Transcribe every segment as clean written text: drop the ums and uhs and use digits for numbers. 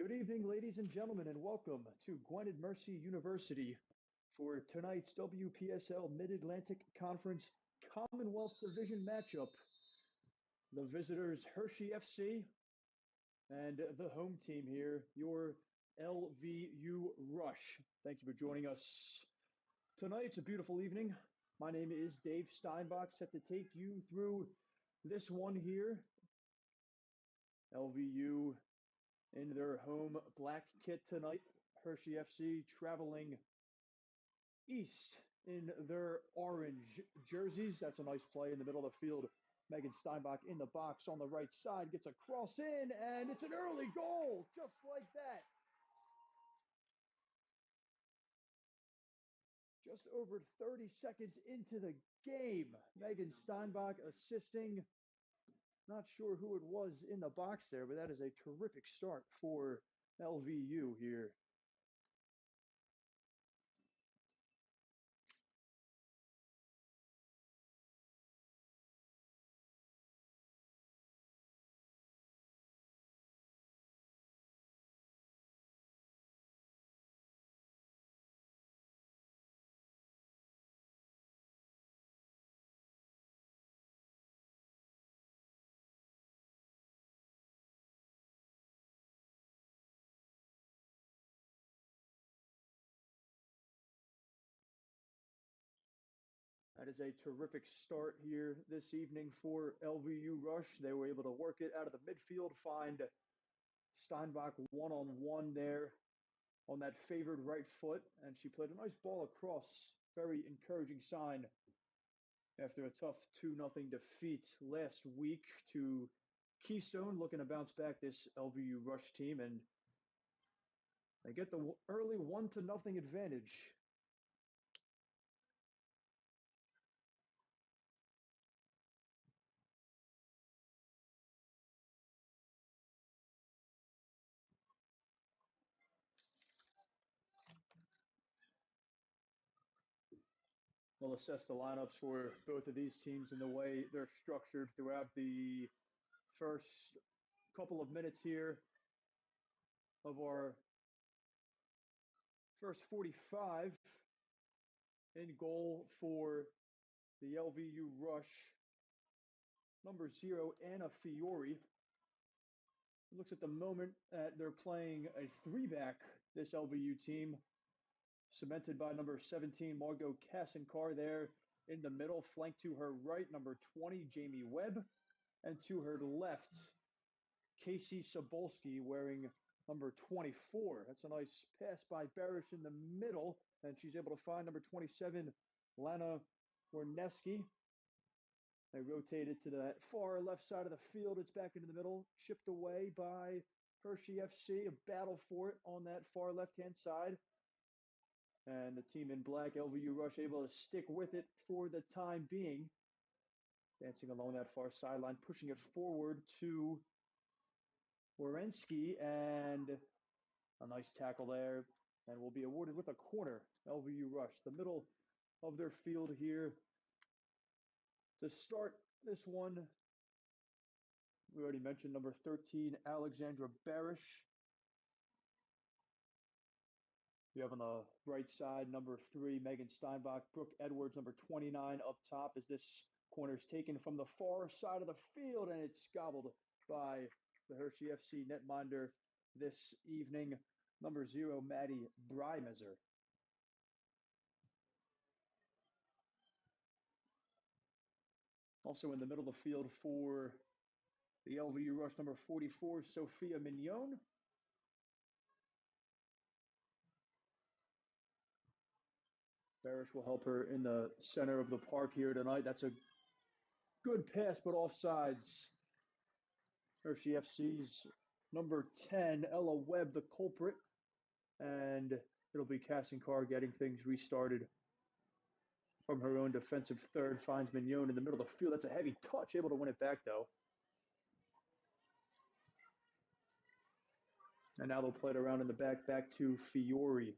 Good evening, ladies and gentlemen, and welcome to Gwynedd Mercy University for tonight's WPSL Mid Atlantic Conference Commonwealth Division matchup. The visitors, Hershey FC, and the home team here, your LVU Rush. Thank you for joining us tonight. It's a beautiful evening. My name is Dave Steinbach, set to take you through this one here. LVU in their home black kit tonight. Hershey FC traveling east in their orange jerseys. That's a nice play in the middle of the field. Megan Steinbach in the box on the right side, gets a cross in, and it's an early goal, just like that. Just over 30 seconds into the game, Megan Steinbach assisting. Not sure who it was in the box there, but that is a terrific start for LVU here. That is a terrific start here this evening for LVU Rush. They were able to work it out of the midfield, find Steinbach one-on-one there on that favored right foot, and she played a nice ball across. Very encouraging sign after a tough 2-0 defeat last week to Keystone, looking to bounce back this LVU Rush team, and they get the early 1-0 advantage. We'll assess the lineups for both of these teams and the way they're structured throughout the first couple of minutes here of our first 45. In goal for the LVU Rush, number 0, Anna Fiore. It looks at the moment that they're playing a 3-back, this LVU team, cemented by number 17, Margot Kassenkar there in the middle, flanked to her right, number 20, Jamie Webb, and to her left, Casey Sobolski wearing number 24. That's a nice pass by Barish in the middle, and she's able to find number 27, Lana Werneski. They rotated to the far left side of the field. It's back into the middle, chipped away by Hershey FC. A battle for it on that far left-hand side. And the team in black, LVU Rush, able to stick with it for the time being. Dancing along that far sideline, pushing it forward to Werensky, and a nice tackle there. And will be awarded with a corner. LVU Rush, the middle of their field here. To start this one, we already mentioned number 13, Alexandra Barish. You have on the right side, number 3, Megan Steinbach. Brooke Edwards, number 29, up top, as this corner is taken from the far side of the field, and it's gobbled by the Hershey FC netminder this evening, number 0, Maddie Breimeser. Also in the middle of the field for the LVU Rush, number 44, Sophia Mignon. Barish will help her in the center of the park here tonight. That's a good pass, but offsides. Hershey FC's number 10, Ella Webb, the culprit. And it'll be Kassenkar getting things restarted from her own defensive third. Finds Mignon in the middle of the field. That's a heavy touch, able to win it back, though. And now they'll play it around in the back to Fiore.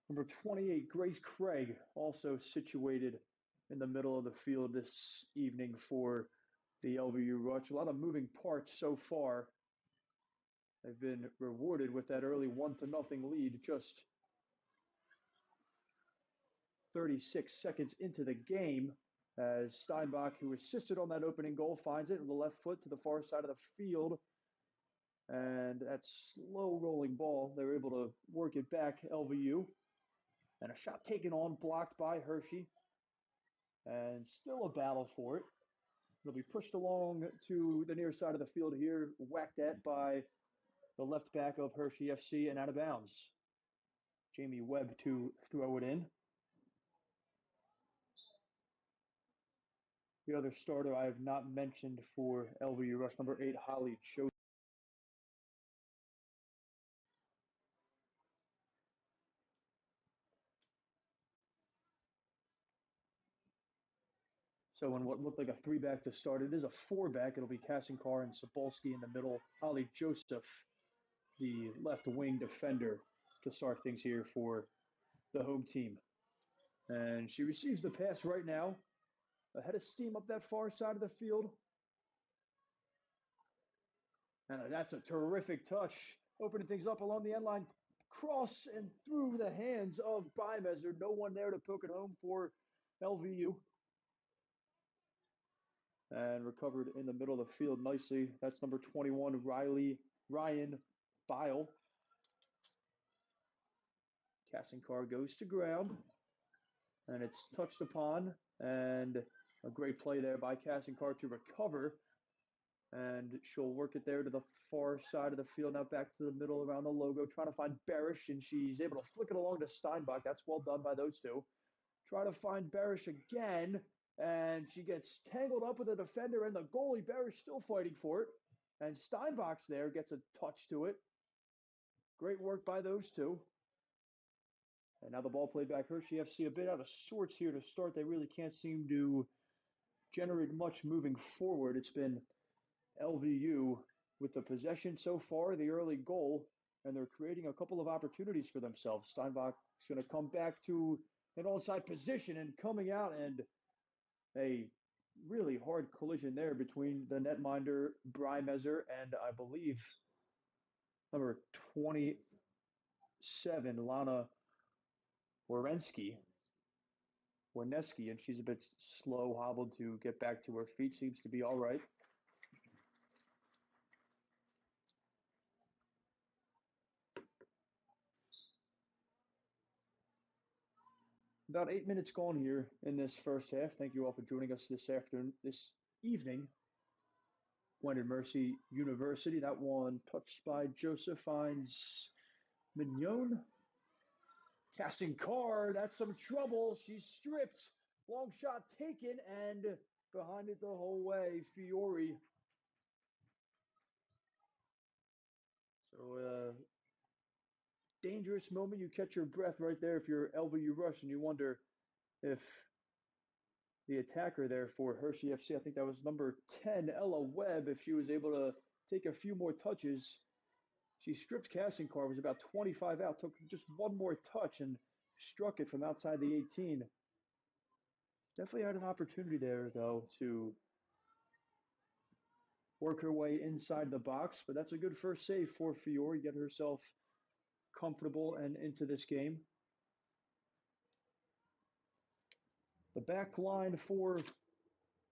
Number 28, Grace Craig, also situated in the middle of the field this evening for the LVU Rush. A lot of moving parts so far. They've been rewarded with that early 1-0 lead just 36 seconds into the game, as Steinbach, who assisted on that opening goal, finds it with the left foot to the far side of the field. And that slow rolling ball, they were able to work it back, LVU. And a shot taken on, blocked by Hershey. And still a battle for it. It'll be pushed along to the near side of the field here, whacked at by the left back of Hershey FC and out of bounds. Jamie Webb to throw it in. The other starter I have not mentioned for LVU Rush, number 8, Holly Cho. So in what looked like a 3-back to start, it is a 4-back. It'll be Kassinkar and Sapolsky in the middle. Holly Joseph, the left wing defender, to start things here for the home team. And she receives the pass right now. Ahead of steam up that far side of the field. And that's a terrific touch. Opening things up along the end line. Cross and through the hands of Bymeser. No one there to poke it home for LVU. And recovered in the middle of the field nicely. That's number 21, Ryan Bile. Kassinkar goes to ground. And it's touched upon. And a great play there by Kassinkar to recover. And she'll work it there to the far side of the field. Now back to the middle around the logo. Trying to find Barish. And she's able to flick it along to Steinbach. That's well done by those two. Try to find Barish again. And she gets tangled up with the defender and the goalie. Barish still fighting for it. And Steinbach's there, gets a touch to it. Great work by those two. And now the ball played back. Hershey FC a bit out of sorts here to start. They really can't seem to generate much moving forward. It's been LVU with the possession so far, the early goal, and they're creating a couple of opportunities for themselves. Steinbach's going to come back to an onside position and coming out, and a really hard collision there between the netminder, Bymeser, and I believe number 27, Lana Wereski, and she's a bit slow, hobbled to get back to her feet. Seems to be all right. About 8 minutes gone here in this first half. Thank you all for joining us this evening. Gwynedd Mercy University. That one touched by Joseph, finds Mignon. Kassinkar, that's some trouble. She's stripped. Long shot taken, and behind it the whole way, Fiore. So, dangerous moment. You catch your breath right there if you're LVU Rush, and you wonder if the attacker there for Hershey FC, I think that was number 10, Ella Webb, if she was able to take a few more touches. She stripped Kassinkar, was about 25 out, took just one more touch and struck it from outside the 18. Definitely had an opportunity there, though, to work her way inside the box, but that's a good first save for Fiore, get herself comfortable and into this game. The back line for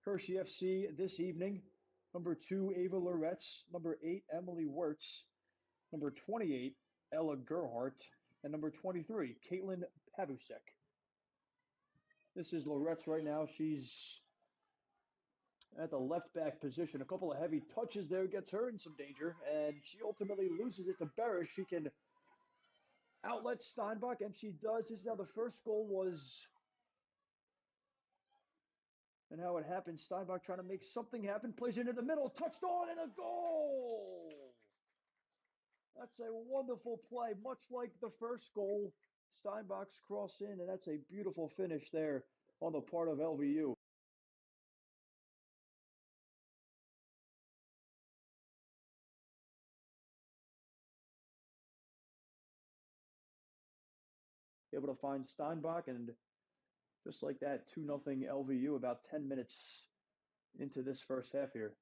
Hershey FC this evening, number 2, Ava Loretz, number 8, Emily Wirtz, number 28, Ella Gerhardt, and number 23, Caitlin Pavusek. This is Loretz right now. She's at the left back position. A couple of heavy touches there gets her in some danger, and she ultimately loses it to Barish. She can outlet Steinbach, and she does. This is how the first goal was and how it happened. Steinbach trying to make something happen, plays it into the middle, touched on, and a goal! That's a wonderful play, much like the first goal. Steinbach's cross in, and that's a beautiful finish there on the part of LVU. Able to find Steinbach, and just like that, 2-0 LVU, about 10 minutes into this first half here.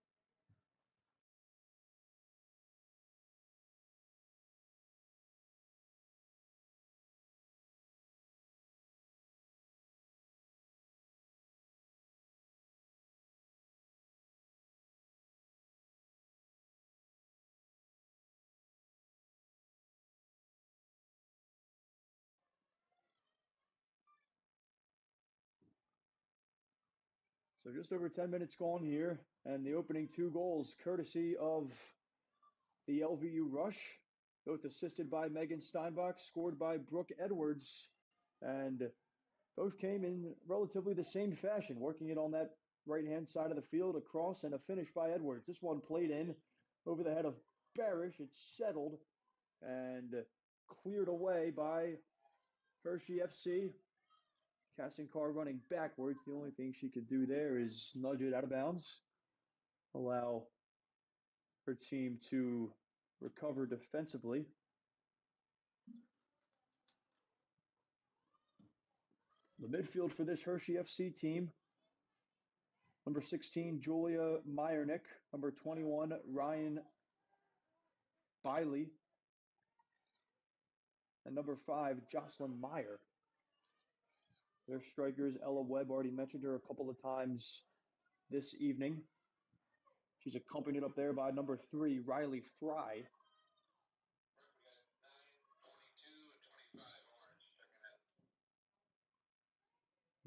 So just over 10 minutes gone here, and the opening 2 goals courtesy of the LVU Rush, both assisted by Megan Steinbach, scored by Brooke Edwards, and both came in relatively the same fashion, working it on that right-hand side of the field, across, and a finish by Edwards. This one played in over the head of Barish. It settled and cleared away by Hershey FC. Kassinkar running backwards. The only thing she could do there is nudge it out of bounds, allow her team to recover defensively. The midfield for this Hershey FC team: number 16, Julia Meyernick; number 21, Ryan Biley; and number 5, Jocelyn Meyer. Their strikers, Ella Webb, already mentioned her a couple of times this evening. She's accompanied up there by number 3, Riley Fry.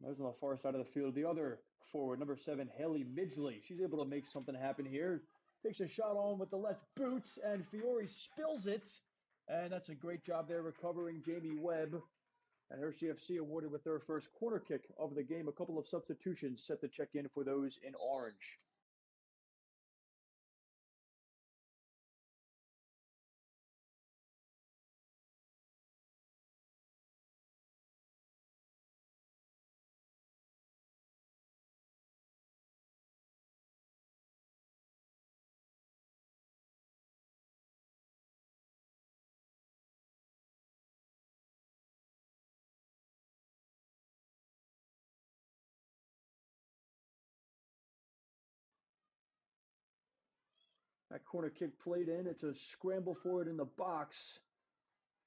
Those on the far side of the field. The other forward, number 7, Haley Midgley. She's able to make something happen here. Takes a shot on with the left boot, and Fiore spills it. And that's a great job there recovering Jamie Webb. And Hershey FC awarded with their first corner kick of the game. A couple of substitutions set to check in for those in orange. That corner kick played in. It's a scramble for it in the box.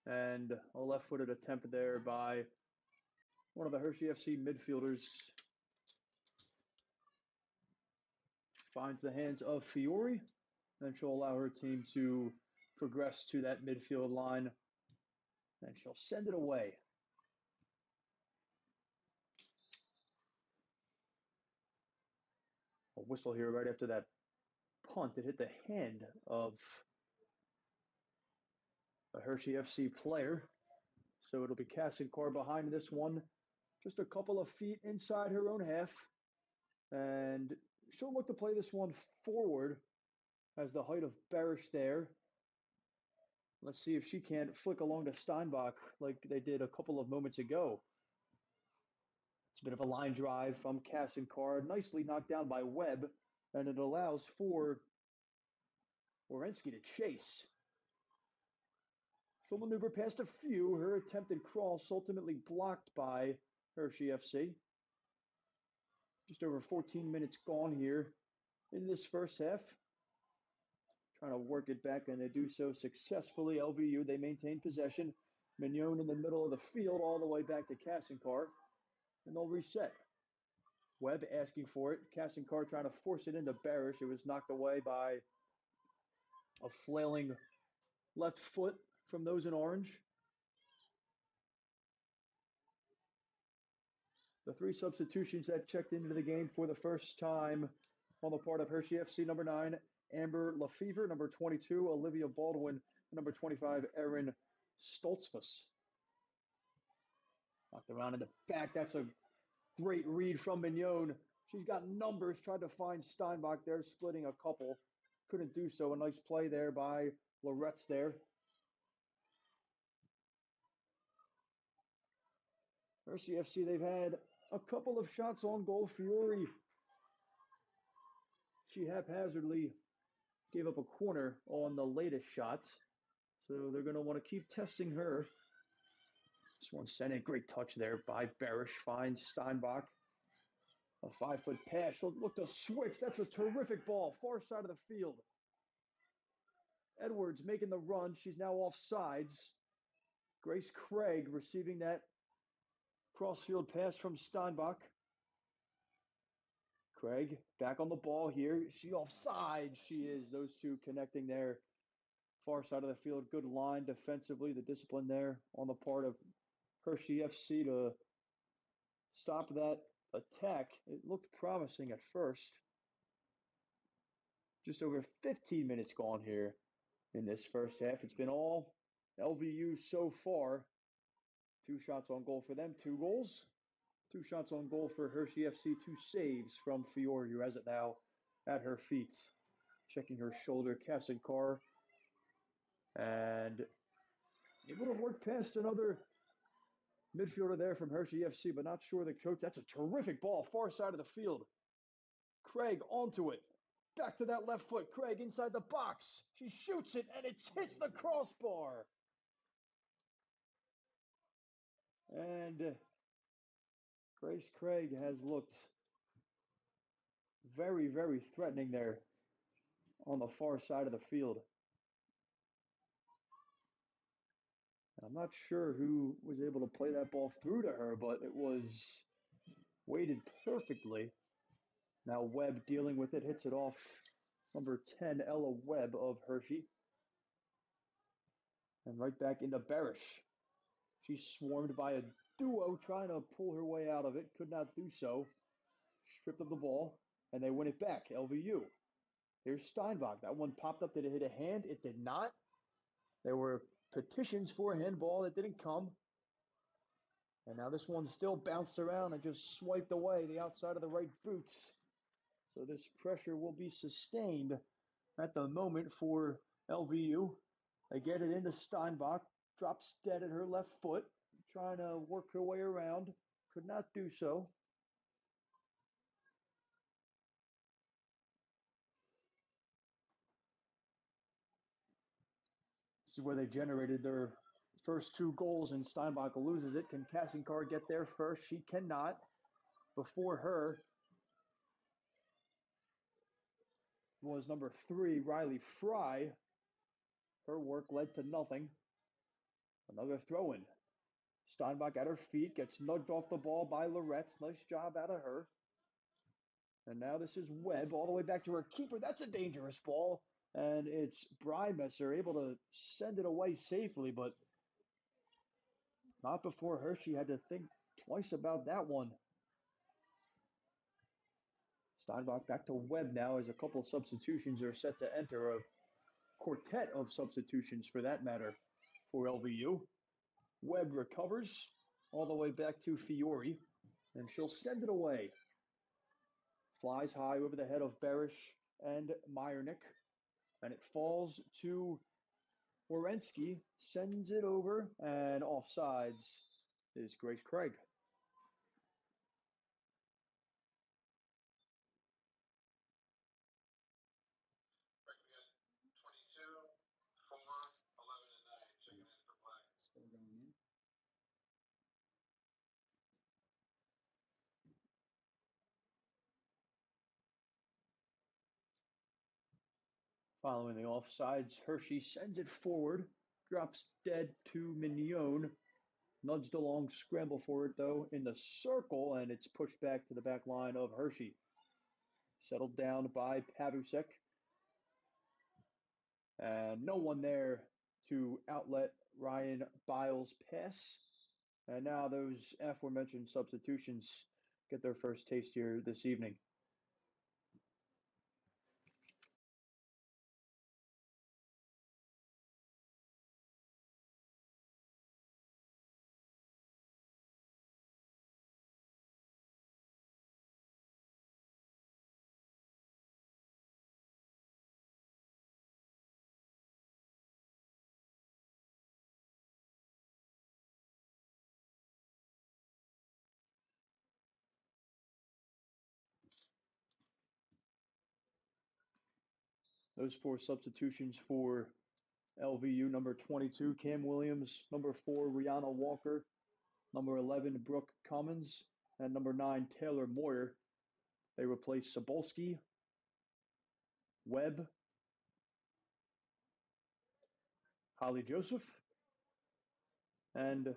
And a left-footed attempt there by one of the Hershey FC midfielders. Finds the hands of Fiore. And she'll allow her team to progress to that midfield line. And she'll send it away. A whistle here right after that punt. It hit the hand of a Hershey FC player. So it'll be Kassinkar behind this one. Just a couple of feet inside her own half. And she'll look to play this one forward as the height of Barish there. Let's see if she can't flick along to Steinbach like they did a couple of moments ago. It's a bit of a line drive from Kassinkar, nicely knocked down by Webb, and it allows for Orensky to chase. Full maneuver past a few. Her attempted cross ultimately blocked by Hershey FC. Just over 14 minutes gone here in this first half. Trying to work it back, and they do so successfully. LVU, they maintain possession. Mignon in the middle of the field all the way back to Kassinkar, and they'll reset. Webb asking for it. Kassinkar trying to force it into Barish. It was knocked away by a flailing left foot from those in orange. The 3 substitutions that checked into the game for the first time on the part of Hershey FC: number 9, Amber Lefevre; number 22, Olivia Baldwin; and number 25, Erin Stoltzfus. Knocked around in the back. That's a great read from Mignon. She's got numbers. Tried to find Steinbach there, splitting a couple. Couldn't do so. A nice play there by Loretz there. Hershey FC, they've had a couple of shots on goal. Fiore, she haphazardly gave up a corner on the latest shot. So they're going to want to keep testing her. This one sent in. Great touch there by Barish. Finds Steinbach. A 5-foot pass. Look to switch. That's a terrific ball. Far side of the field. Edwards making the run. She's now off sides. Grace Craig receiving that crossfield pass from Steinbach. Craig back on the ball here. She offside. She is. Those two connecting there. Far side of the field. Good line defensively. The discipline there on the part of Hershey FC to stop that attack. It looked promising at first. Just over 15 minutes gone here in this first half. It's been all LVU so far. 2 shots on goal for them, 2 goals. 2 shots on goal for Hershey FC, 2 saves from Fiore, who has it now at her feet. Checking her shoulder, Cassie Carr. And able to work past another midfielder there from Hershey FC, but not sure the coach. That's a terrific ball, far side of the field. Craig onto it. Back to that left foot. Craig inside the box. She shoots it, and it hits the crossbar. And Grace Craig has looked very, very threatening there on the far side of the field. I'm not sure who was able to play that ball through to her, but it was weighted perfectly. Now Webb dealing with it, hits it off number 10, Ella Webb of Hershey. And right back into Barish. She's swarmed by a duo trying to pull her way out of it. Could not do so. Stripped of the ball, and they win it back. LVU. Here's Steinbach. That one popped up. Did it hit a hand? It did not. There were petitions for a handball that didn't come. And now this one still bounced around and just swiped away the outside of the right boot. So this pressure will be sustained at the moment for LVU. They get it into Steinbach. Drops dead at her left foot. Trying to work her way around. Could not do so. This is where they generated their first 2 goals, and Steinbach loses it. Can Kassinkar get there first? She cannot. Before her was number 3, Riley Fry. Her work led to nothing. Another throw-in. Steinbach at her feet, gets nudged off the ball by Loretz. Nice job out of her. And now this is Webb all the way back to her keeper. That's a dangerous ball. And it's Brymesser able to send it away safely, but not before Hershey had to think twice about that one. Steinbach back to Webb now as a couple substitutions are set to enter. A quartet of substitutions for that matter for LVU. Webb recovers all the way back to Fiore, and she'll send it away. Flies high over the head of Barish and Meyernick, and it falls to Wierenski, sends it over, and offsides is Grace Craig. Following the offsides, Hershey sends it forward, drops dead to Mignon. Nudged along, scramble for it though in the circle, and it's pushed back to the back line of Hershey. Settled down by Pavusek. And no one there to outlet Ryan Biles' pass. And now those aforementioned substitutions get their first taste here this evening. Those 4 substitutions for LVU: number 22, Cam Williams; number 4, Rihanna Walker; number 11, Brooke Commons; and number 9, Taylor Moyer. They replace Sobolski, Webb, Holly Joseph, and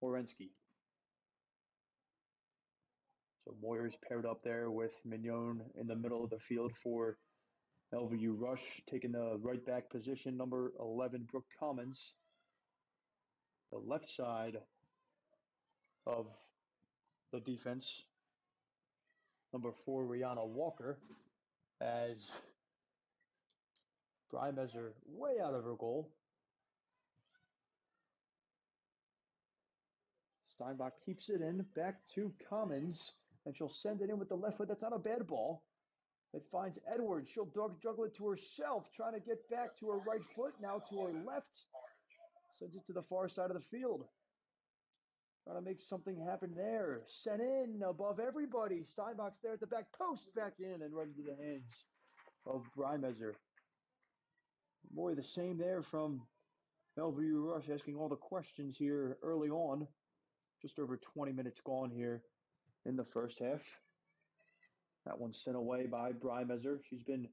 Orensky. So Moyer's paired up there with Mignon in the middle of the field for LVU Rush, taking the right back position, number 11, Brooke Commons. The left side of the defense, number 4, Rihanna Walker, as Brymeser way out of her goal. Steinbach keeps it in, back to Commons, and she'll send it in with the left foot. That's not a bad ball. It finds Edwards. She'll juggle it to herself, trying to get back to her right foot, now to her left. Sends it to the far side of the field. Trying to make something happen there. Sent in above everybody. Steinbach's there at the back post, back in and right into the hands of Brymeser. Boy, the same there from LVU Rush, asking all the questions here early on. Just over 20 minutes gone here in the first half. That one's sent away by Brymeser. She's been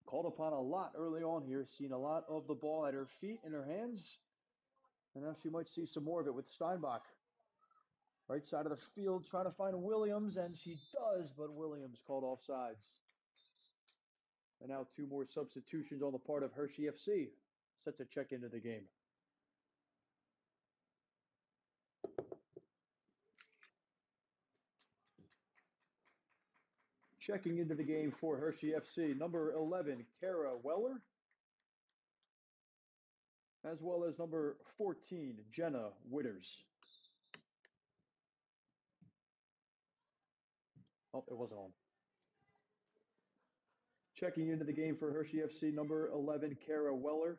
called upon a lot early on here, seen a lot of the ball at her feet, in her hands. And now she might see some more of it with Steinbach. Right side of the field, trying to find Williams, and she does, but Williams called offsides. And now 2 more substitutions on the part of Hershey FC, set to check into the game. Checking into the game for Hershey FC, number 11, Kara Weller, as well as number 14, Jenna Witters. Oh, it wasn't on. Checking into the game for Hershey FC, number 11, Kara Weller,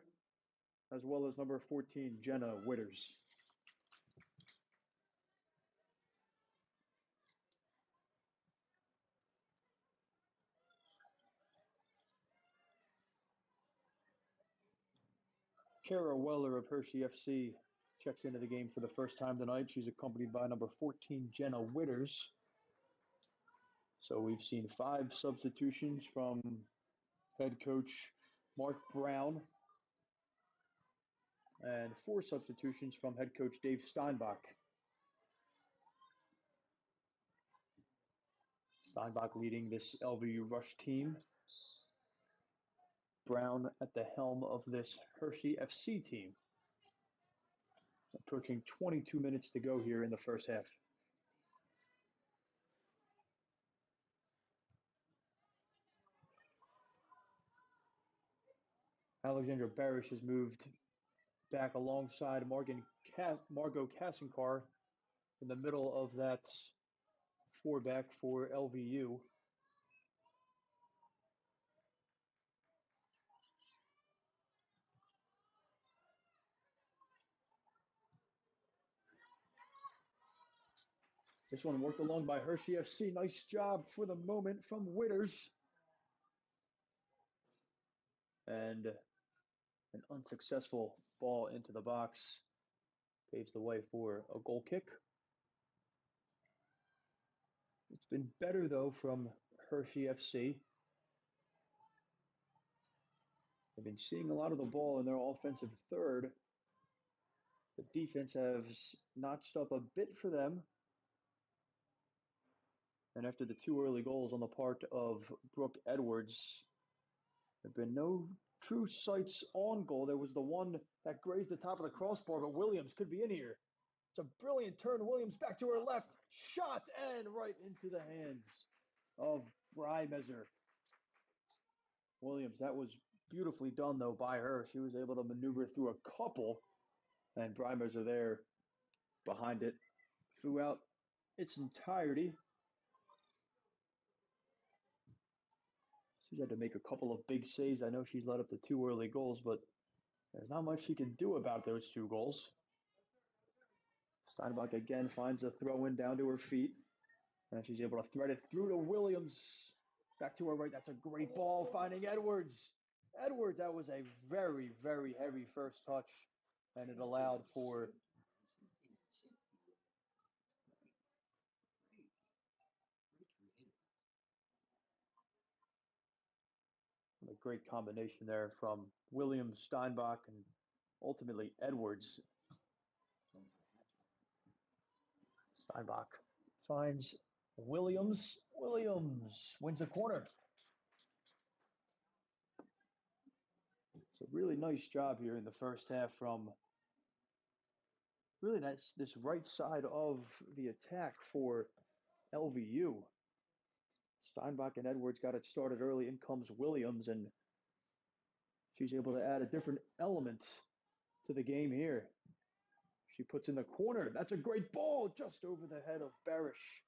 as well as number 14, Jenna Witters. Kara Weller of Hershey FC checks into the game for the first time tonight. She's accompanied by number 14, Jenna Witters. So we've seen 5 substitutions from head coach Mark Brown and 4 substitutions from head coach Dave Steinbach. Steinbach leading this LVU Rush team. Brown at the helm of this Hershey FC team. Approaching 22 minutes to go here in the first half. Alexandra Barish has moved back alongside Margot Kassinkar in the middle of that 4-back for LVU. This one worked along by Hershey FC. Nice job for the moment from Witters. And an unsuccessful ball into the box paves the way for a goal kick. It's been better, though, from Hershey FC. They've been seeing a lot of the ball in their offensive third. The defense has notched up a bit for them. And after the 2 early goals on the part of Brooke Edwards, there have been no true sights on goal. There was the one that grazed the top of the crossbar, but Williams could be in here. It's a brilliant turn. Williams back to her left. Shot and right into the hands of Brymeser. Williams, that was beautifully done, though, by her. She was able to maneuver through a couple, and Brymeser there behind it throughout its entirety. She's had to make a couple of big saves. I know she's let up the 2 early goals, but there's not much she can do about those 2 goals. Steinbach again finds a throw-in down to her feet, and she's able to thread it through to Williams. Back to her right. That's a great ball, finding Edwards. Edwards, that was a very, very heavy first touch, and it allowed for great combination there from Williams, Steinbach, and ultimately Edwards. Steinbach finds Williams. Williams wins the corner. So really nice job here in the first half from really that's this right side of the attack for LVU. Steinbach and Edwards got it started early. In comes Williams, and she's able to add a different element to the game here. She puts in the corner. That's a great ball just over the head of Barish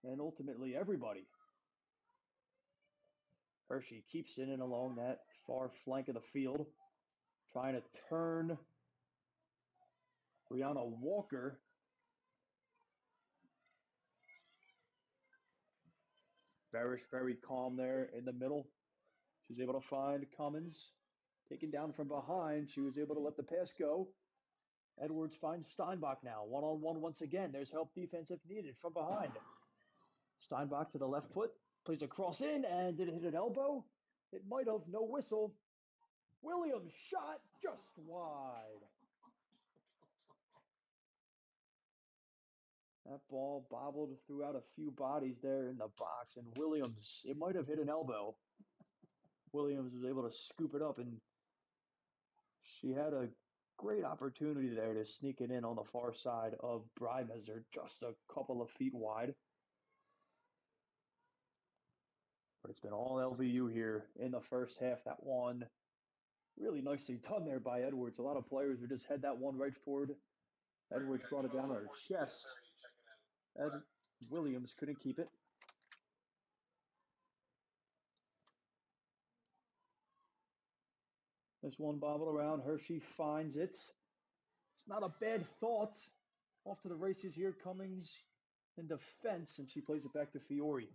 and ultimately everybody. Hershey keeps it in along that far flank of the field, trying to turn Brianna Walker. Barish very calm there in the middle. She's able to find Cummins. Taken down from behind. She was able to let the pass go. Edwards finds Steinbach now. One-on-one once again. There's help defense if needed from behind. Steinbach to the left foot. Plays a cross in, and did it hit an elbow? It might have. No whistle. Williams shot just wide. That ball bobbled throughout a few bodies there in the box, and Williams, it might have hit an elbow. Williams was able to scoop it up, and she had a great opportunity there to sneak it in on the far side of Breimeser, just a couple of feet wide. But it's been all LVU here in the first half. That one really nicely done there by Edwards. A lot of players would just head that one right forward. Edwards brought it down on her chest. Williams couldn't keep it. This one bobbled around. Hershey finds it. It's not a bad thought. Off to the races here. Cummings in defense, and she plays it back to Fiore.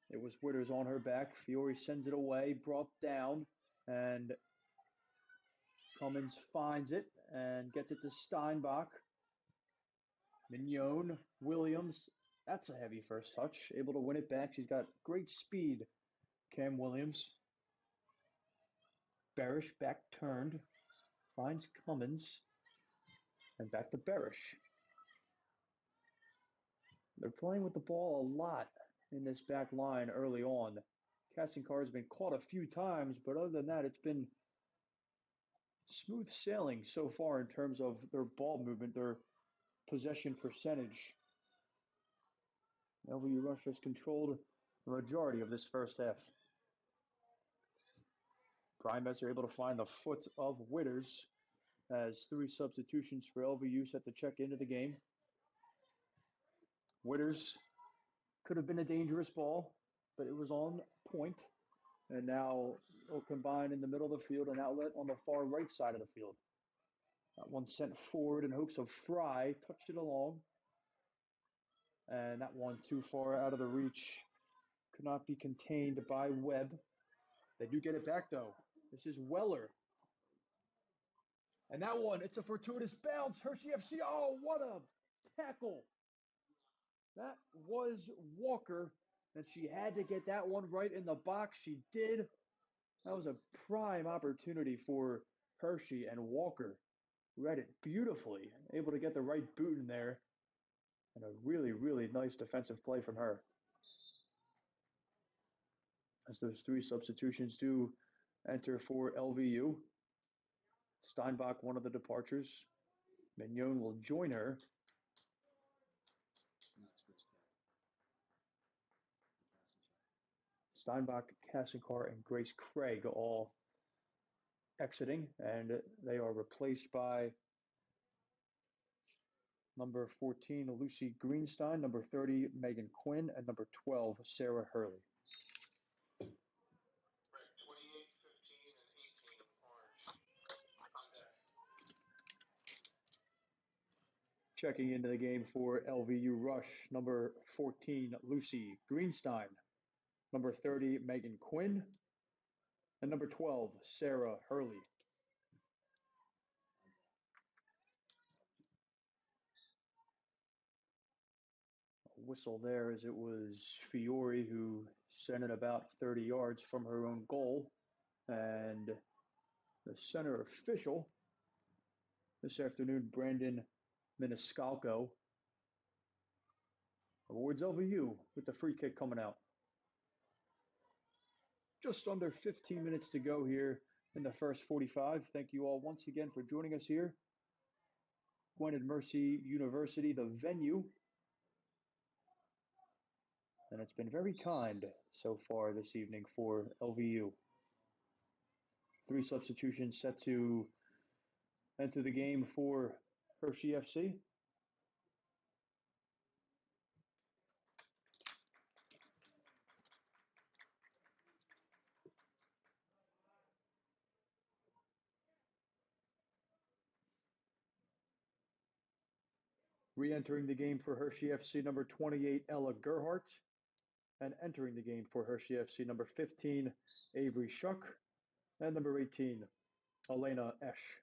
It was Witters on her back. Fiore sends it away, brought down, and Cummins finds it and gets it to Steinbach. Mignon, Williams. That's a heavy first touch. Able to win it back. She's got great speed. Cam Williams. Barish back turned. Finds Cummins. And back to Barish. They're playing with the ball a lot in this back line early on. Kassinkar has been caught a few times, but other than that, it's been smooth sailing so far in terms of their ball movement, their possession percentage. LVU Rush has controlled the majority of this first half. Primettes are able to find the foot of Witters as 3 substitutions for LVU set to check into the game. Witters could have been a dangerous ball, but it was on point. And now will combine in the middle of the field, an outlet on the far right side of the field. That one sent forward in hopes of Fry, touched it along. And that one too far out of the reach. Could not be contained by Webb. They do get it back though. This is Weller. And that one, it's a fortuitous bounce. Hershey FC, oh, what a tackle. That was Walker, and she had to get that one right in the box. She did. That was a prime opportunity for Hershey, and Walker read it beautifully, able to get the right boot in there, and a really, really nice defensive play from her. As those 3 substitutions do enter for LVU. Steinbach, one of the departures. Mignon will join her. Steinbach, Kassinkar, and Grace Craig all exiting, and they are replaced by number 14, Lucy Greenstein, number 30, Megan Quinn, and number 12, Sarah Hurley. Checking into the game for LVU Rush, number 14, Lucy Greenstein, number 30, Megan Quinn, and number 12, Sarah Hurley. Whistle there as it was Fiore who sent it about 30 yards from her own goal. And the center official this afternoon, Brandon Miniscalco, awards LVU with the free kick coming out. Just under 15 minutes to go here in the first 45. Thank you all once again for joining us here. Gwynedd Mercy University, the venue. And it's been very kind so far this evening for LVU. 3 substitutions set to enter the game for Hershey FC. Re-entering the game for Hershey FC, number 28, Ella Gerhardt. And entering the game for Hershey FC, number 15, Avery Shuck. And number 18, Elena Esch.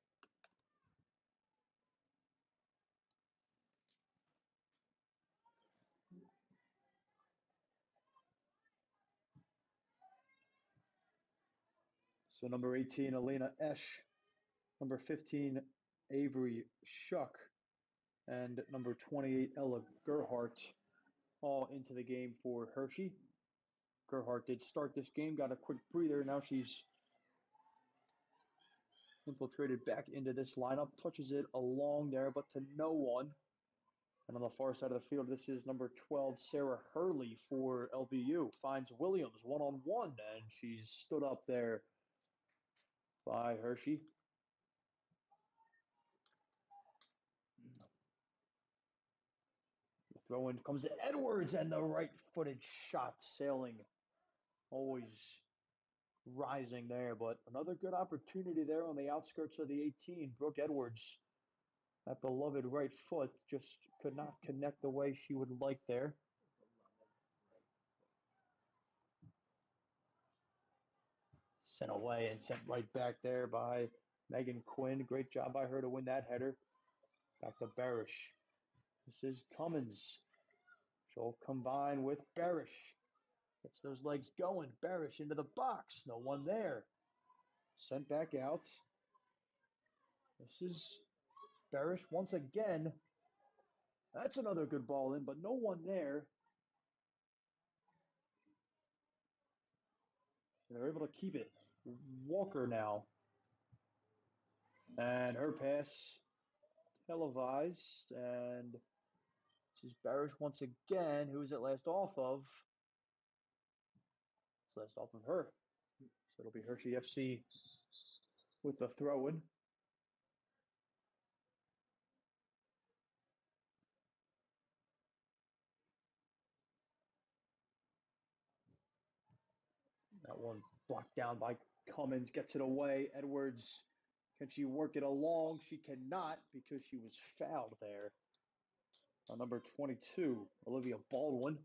So number 18, Elena Esch. Number 15, Avery Shuck. And number 28, Ella Gerhardt, all into the game for Hershey. Gerhardt did start this game, got a quick breather. Now she's infiltrated back into this lineup, touches it along there, but to no one. And on the far side of the field, this is number 12, Sarah Hurley for LVU. Finds Williams one-on-one, and she's stood up there by Hershey. The throw-in comes to Edwards, and the right-footed shot sailing. Always rising there, but another good opportunity there on the outskirts of the 18. Brooke Edwards, that beloved right foot, just could not connect the way she would like there. Sent away and sent right back there by Megan Quinn. Great job by her to win that header. Back to Barish. This is Cummins. She'll combine with Barish. Gets those legs going. Barish into the box. No one there. Sent back out. This is Barish once again. That's another good ball in, but no one there. And they're able to keep it. Walker now. And her pass televised. And this is Barish once again. Who is it last off of? It's last off of her. So it'll be Hershey FC with the throw-in. That one blocked down by Cummins, gets it away. Edwards, can she work it along? She cannot because she was fouled there. On number 22, Olivia Baldwin.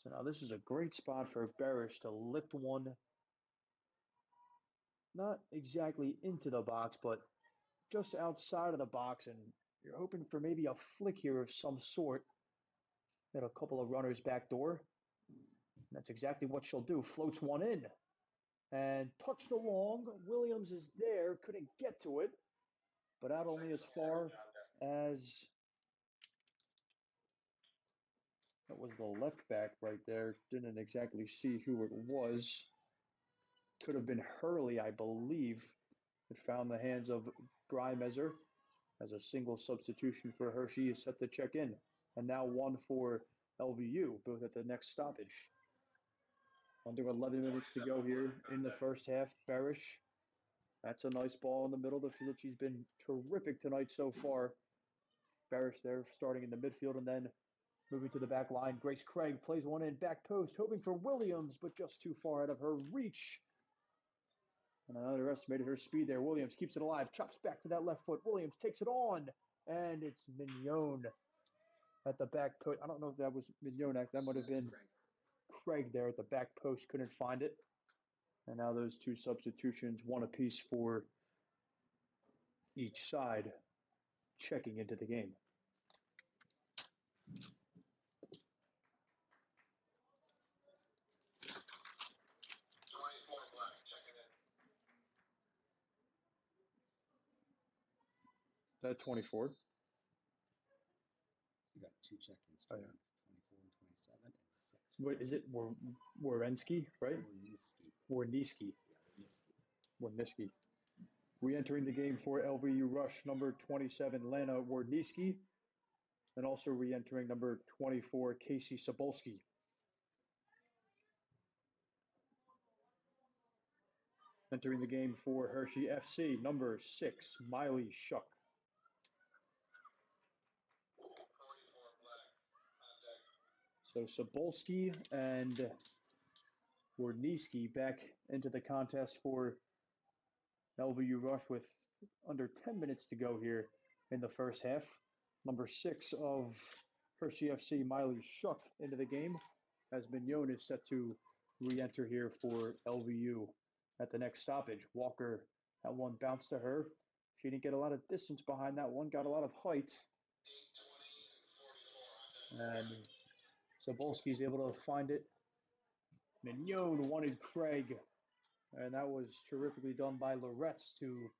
So now this is a great spot for Barish to lift one, not exactly into the box, but just outside of the box, and you're hoping for maybe a flick here of some sort. Got a couple of runners back door. That's exactly what she'll do. Floats one in and touched along. Williams is there, couldn't get to it, but out only as far as that was the left back right there. Didn't exactly see who it was. Could have been Hurley, I believe. It found the hands of Brymeser as a single substitution for Hershey is set to check in. And now one for LVU, both at the next stoppage. Under 11 minutes to go here in the first half. Barish, that's a nice ball in the middle of the field. She's been terrific tonight so far. Barish there starting in the midfield and then moving to the back line. Grace Craig plays one in back post, hoping for Williams, but just too far out of her reach. And I underestimated her speed there. Williams keeps it alive, chops back to that left foot. Williams takes it on, and it's Mignon at the back post. I don't know if that was Mignon. That might have been Craig there at the back post. Couldn't find it. And now those two substitutions, one apiece for each side, checking into the game. That 24. You got 2 check-ins. Oh, yeah. 24 and 27 and 6. Wait, is it Warensky, right? Warniski. Warniski. Warniski. Re-entering the game for LVU Rush, number 27, Lana Warniski, and also re-entering number 24, Casey Sobolski. Entering the game for Hershey FC, number 6, Miley Shuck. So Sobolski and Warniski back into the contest for LVU Rush with under 10 minutes to go here in the first half. Number 6 of Hershey FC, Miley Shuck, into the game, as Mignon is set to re-enter here for LVU at the next stoppage. Walker, that one bounced to her. She didn't get a lot of distance behind that one, got a lot of height. And Sobolski's able to find it. Mignon wanted Craig, and that was terrifically done by Loretz to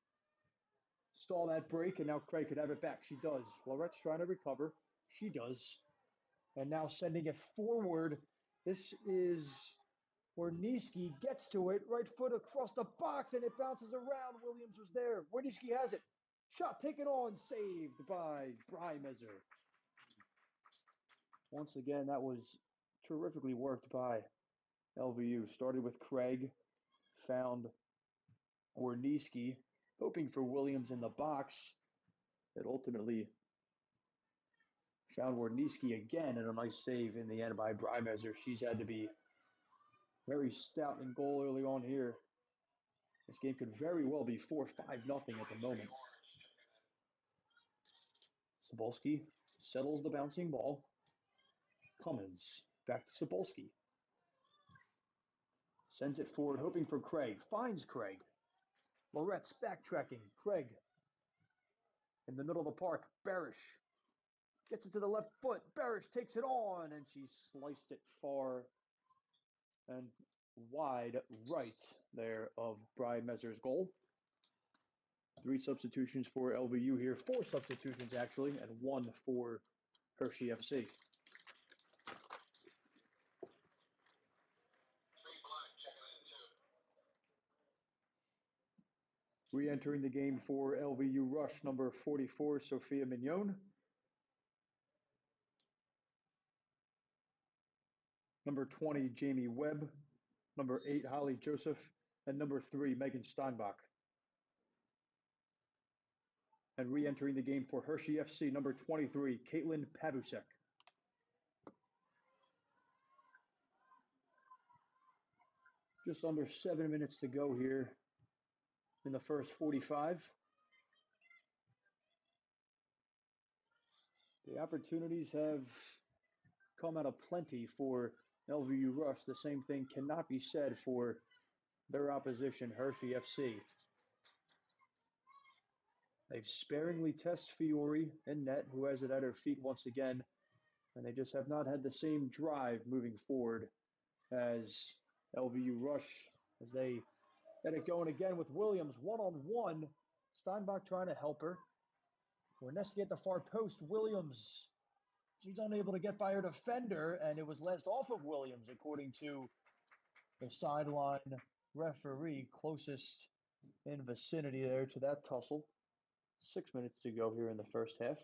stall that break, and now Craig could have it back. She does. Loretz trying to recover. She does. And now sending it forward. This is Warniski, gets to it. Right foot across the box, and it bounces around. Williams was there. Warniski has it. Shot taken on. Saved by Brymezer. Once again, that was terrifically worked by LVU. Started with Craig. Found Warniski, hoping for Williams in the box. It ultimately found Warniski again, and a nice save in the end by Brymezer. She's had to be very stout in goal early on here. This game could very well be 4-5-0 at the moment. Sobolski settles the bouncing ball. Cummins back to Sobolski. Sends it forward, hoping for Craig. Finds Craig. Loretz backtracking. Craig in the middle of the park. Barish gets it to the left foot. Barish takes it on, and she sliced it far and wide right there of Brymezer's goal. 3 substitutions for LVU here. 4 substitutions, actually, and 1 for Hershey FC. Re-entering the game for LVU Rush, number 44, Sophia Mignon. Number 20, Jamie Webb. Number 8, Holly Joseph. And number 3, Megan Steinbach. And re-entering the game for Hershey FC, number 23, Caitlin Pavusek. Just under 7 minutes to go here in the first 45. The opportunities have come out of plenty for LVU Rush. The same thing cannot be said for their opposition, Hershey FC. They've sparingly tested Fiore in net, who has it at her feet once again, and they just have not had the same drive moving forward as LVU Rush, as they get it going again with Williams one-on-one. Steinbach trying to help her. Warneski at the far post. Williams, she's unable to get by her defender, and it was last off of Williams, according to the sideline referee closest in vicinity there to that tussle. 6 minutes to go here in the first half.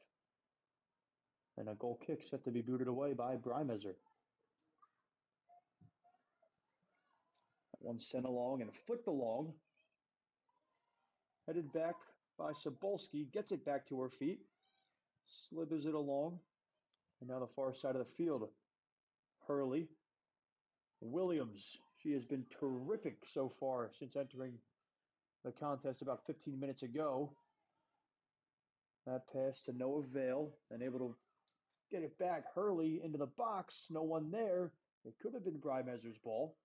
And a goal kick set to be booted away by Brymezer. That one sent along and flicked along. Headed back by Sobolski. Gets it back to her feet. Slithers it along. And now the far side of the field. Hurley. Williams. She has been terrific so far since entering the contest about 15 minutes ago. That pass to no avail, and able to get it back. Hurley into the box, no one there. It could have been Brymezer's ball.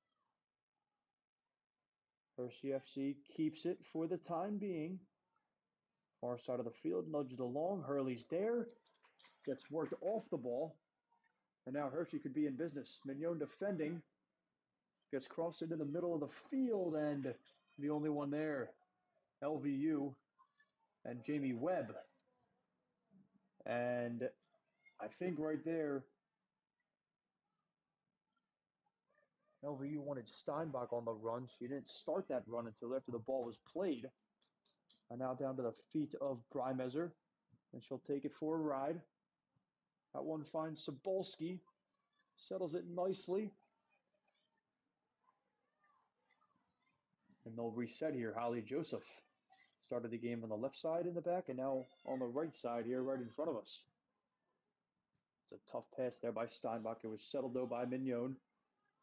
Hershey FC keeps it for the time being. Far side of the field, nudged along. Hurley's there. Gets worked off the ball. And now Hershey could be in business. Mignon defending. Gets crossed into the middle of the field, and the only one there, LVU and Jamie Webb. And I think right there, LVU wanted Steinbach on the run. She didn't start that run until after the ball was played. And now down to the feet of Brymezer, and she'll take it for a ride. That one finds Sobolski, settles it nicely. And they'll reset here. Holly Joseph started the game on the left side in the back, and now on the right side here, right in front of us. It's a tough pass there by Steinbach. It was settled, though, by Mignon.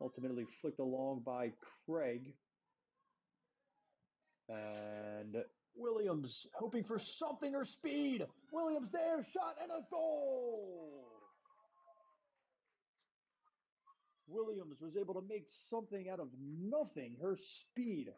Ultimately flicked along by Craig. And Williams hoping for something, or speed. Williams there, shot, and a goal! Williams was able to make something out of nothing. Her speed.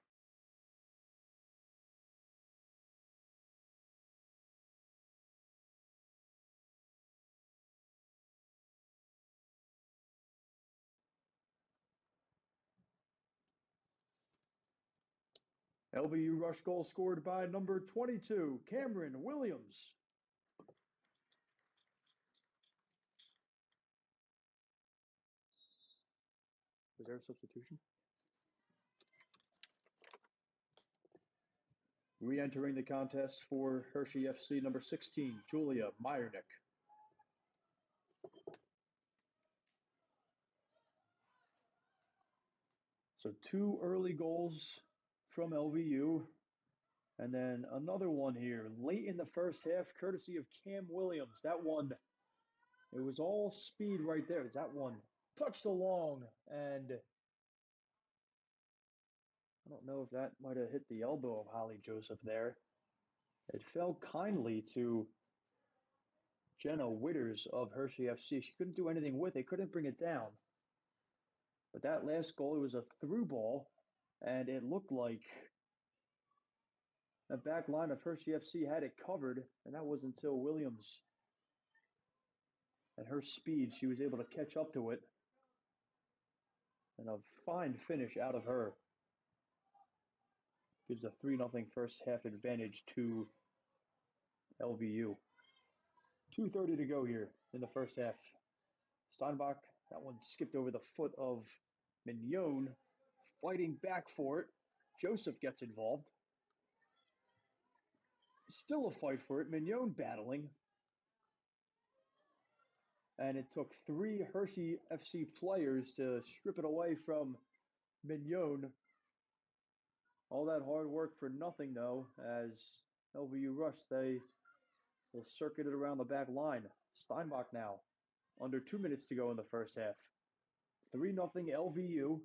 LVU Rush goal scored by number 22, Cameron Williams. Was there a substitution? Re-entering the contest for Hershey FC, number 16, Julia Meyernick. So 2 early goals from LVU. And then another one here late in the first half, courtesy of Cam Williams. That one, it was all speed right there. That one touched along, and I don't know if that might have hit the elbow of Holly Joseph there. It fell kindly to Jenna Witters of Hershey FC. She couldn't do anything with it, couldn't bring it down. But that last goal, it was a through ball, and it looked like the back line of Hershey FC had it covered, and that was until Williams, at her speed, she was able to catch up to it. And a fine finish out of her. Gives a 3-0 first half advantage to LVU. 2:30 to go here in the first half. Steinbach, that one skipped over the foot of Mignon, fighting back for it. Joseph gets involved. Still a fight for it. Mignon battling. And it took 3 Hershey FC players to strip it away from Mignon. All that hard work for nothing, though, as LVU Rush, they will circuit it around the back line. Steinbach now, under 2 minutes to go in the first half. 3-0 LVU.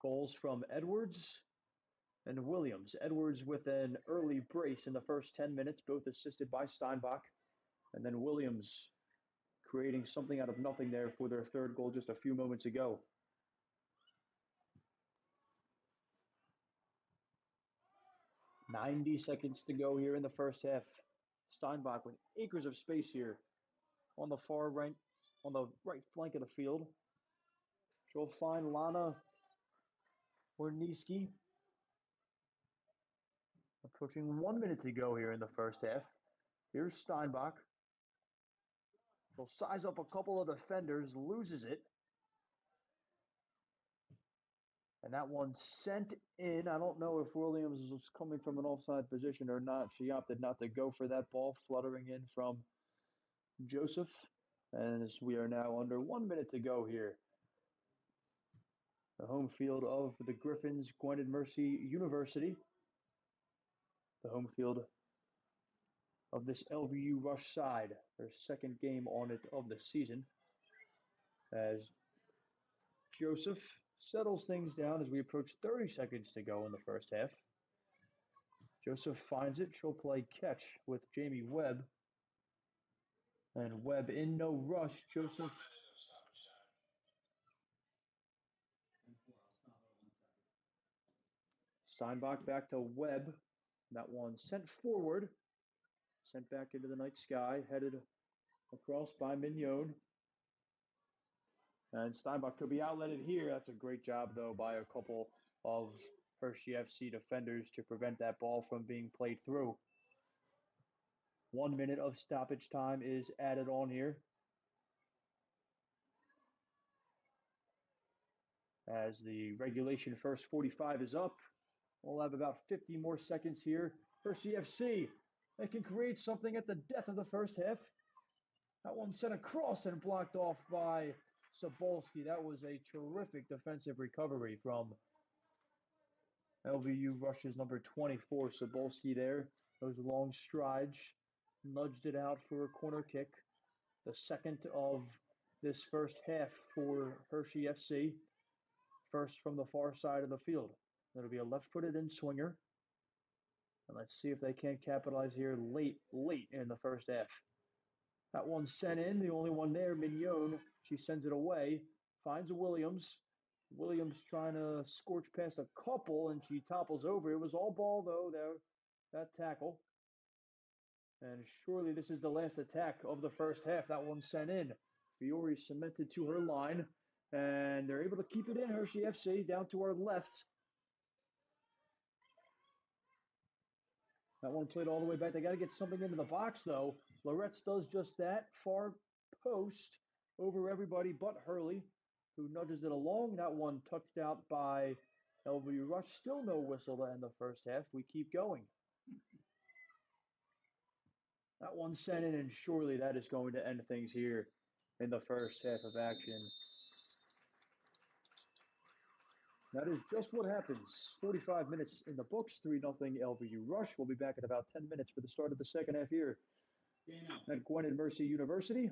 Goals from Edwards and Williams. Edwards with an early brace in the first 10 minutes, both assisted by Steinbach. And then Williams creating something out of nothing there for their third goal just a few moments ago. "90 seconds to go here in the first half. Steinbach with acres of space here on the far right, on the right flank of the field. She'll find Lana Werniski. Approaching 1 minute to go here in the first half. Here's Steinbach. She'll size up a couple of defenders, loses it. And that one sent in. I don't know if Williams was coming from an offside position or not. She opted not to go for that ball, fluttering in from Joseph. And as we are now under 1 minute to go here. The home field of the Griffins, Gwynedd Mercy University. The home field of this LVU Rush side. Their second game on it of the season. As Joseph settles things down as we approach 30 seconds to go in the first half. Joseph finds it. She'll play catch with Jamie Webb. And Webb in no rush. Joseph. Steinbach back to Webb. That one sent forward. Sent back into the night sky. Headed across by Mignon. And Steinbach could be outletted here. That's a great job, though, by a couple of Hershey FC defenders to prevent that ball from being played through. 1 minute of stoppage time is added on here, as the regulation first 45 is up. We'll have about 50 more seconds here. Hershey FC, they can create something at the death of the first half. That one sent across and blocked off by Sobolski. That was a terrific defensive recovery from LVU Rush's number 24, Sobolski there. Those long strides nudged it out for a corner kick. The second of this first half for Hershey FC. First from the far side of the field. That'll be a left-footed in-swinger. And let's see if they can't capitalize here late in the first half. That one sent in, the only one there, Mignon. She sends it away, finds Williams. Williams trying to scorch past a couple, and she topples over. It was all ball, though, that tackle. And surely this is the last attack of the first half. That one sent in. Fiore cemented to her line, and they're able to keep it in, Hershey FC, down to our left. That one played all the way back. They got to get something into the box, though. Loretz does just that. Far post over everybody but Hurley, who nudges it along. That one touched out by LVU Rush. Still no whistle to end the first half. We keep going. That one sent in, and surely that is going to end things here in the first half of action. That is just what happens. 45 minutes in the books, 3-0 LVU Rush. We'll be back in about 10 minutes for the start of the second half here at Gwynedd Mercy University.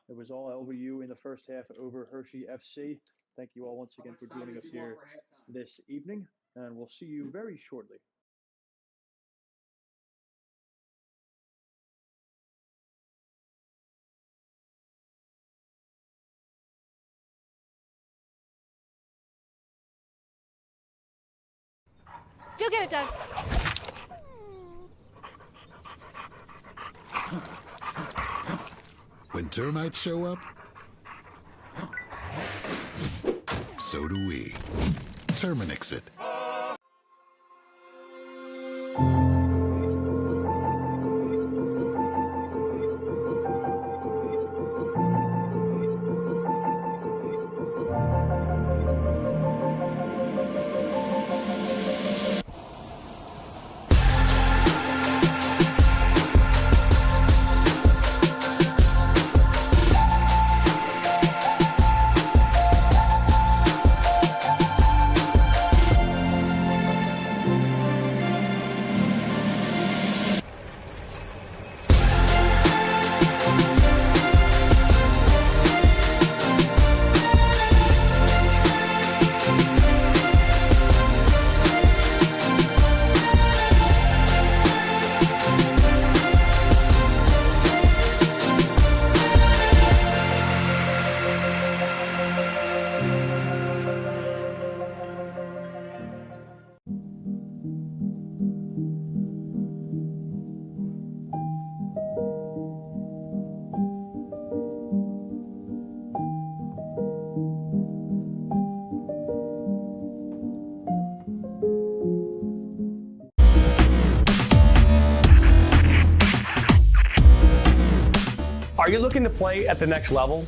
It was all LVU in the first half over Hershey FC. Thank you all once again for joining us here this evening, and we'll see you very shortly. Go get it, Doug. When termites show up, so do we. Terminix it. Are you looking to play at the next level?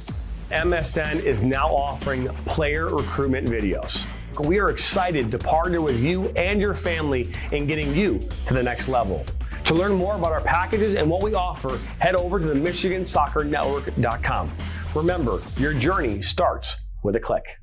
MSN is now offering player recruitment videos. We are excited to partner with you and your family in getting you to the next level. To learn more about our packages and what we offer, head over to the MichiganSoccerNetwork.com. Remember, your journey starts with a click.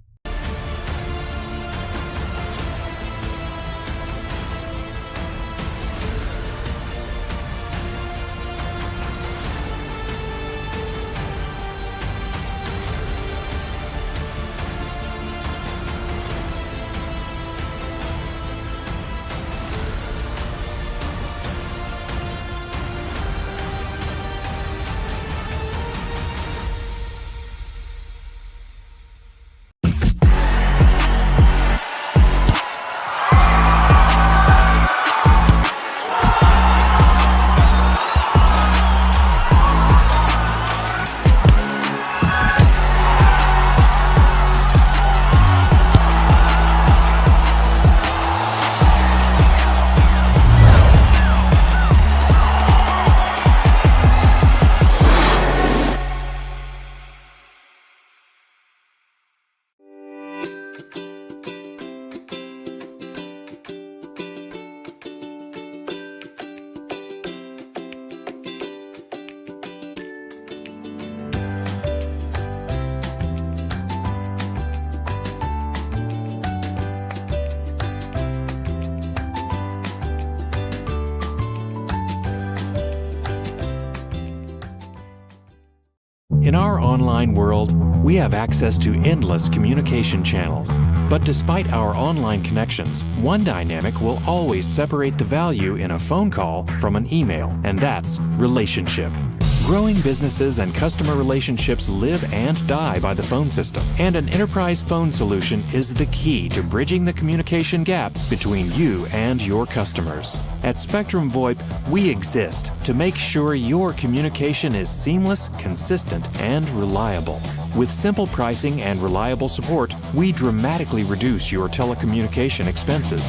In our online world, we have access to endless communication channels. But despite our online connections, one dynamic will always separate the value in a phone call from an email, and that's relationship. Growing businesses and customer relationships live and die by the phone system, and an enterprise phone solution is the key to bridging the communication gap between you and your customers. At Spectrum VoIP, we exist to make sure your communication is seamless, consistent, and reliable. With simple pricing and reliable support, we dramatically reduce your telecommunication expenses.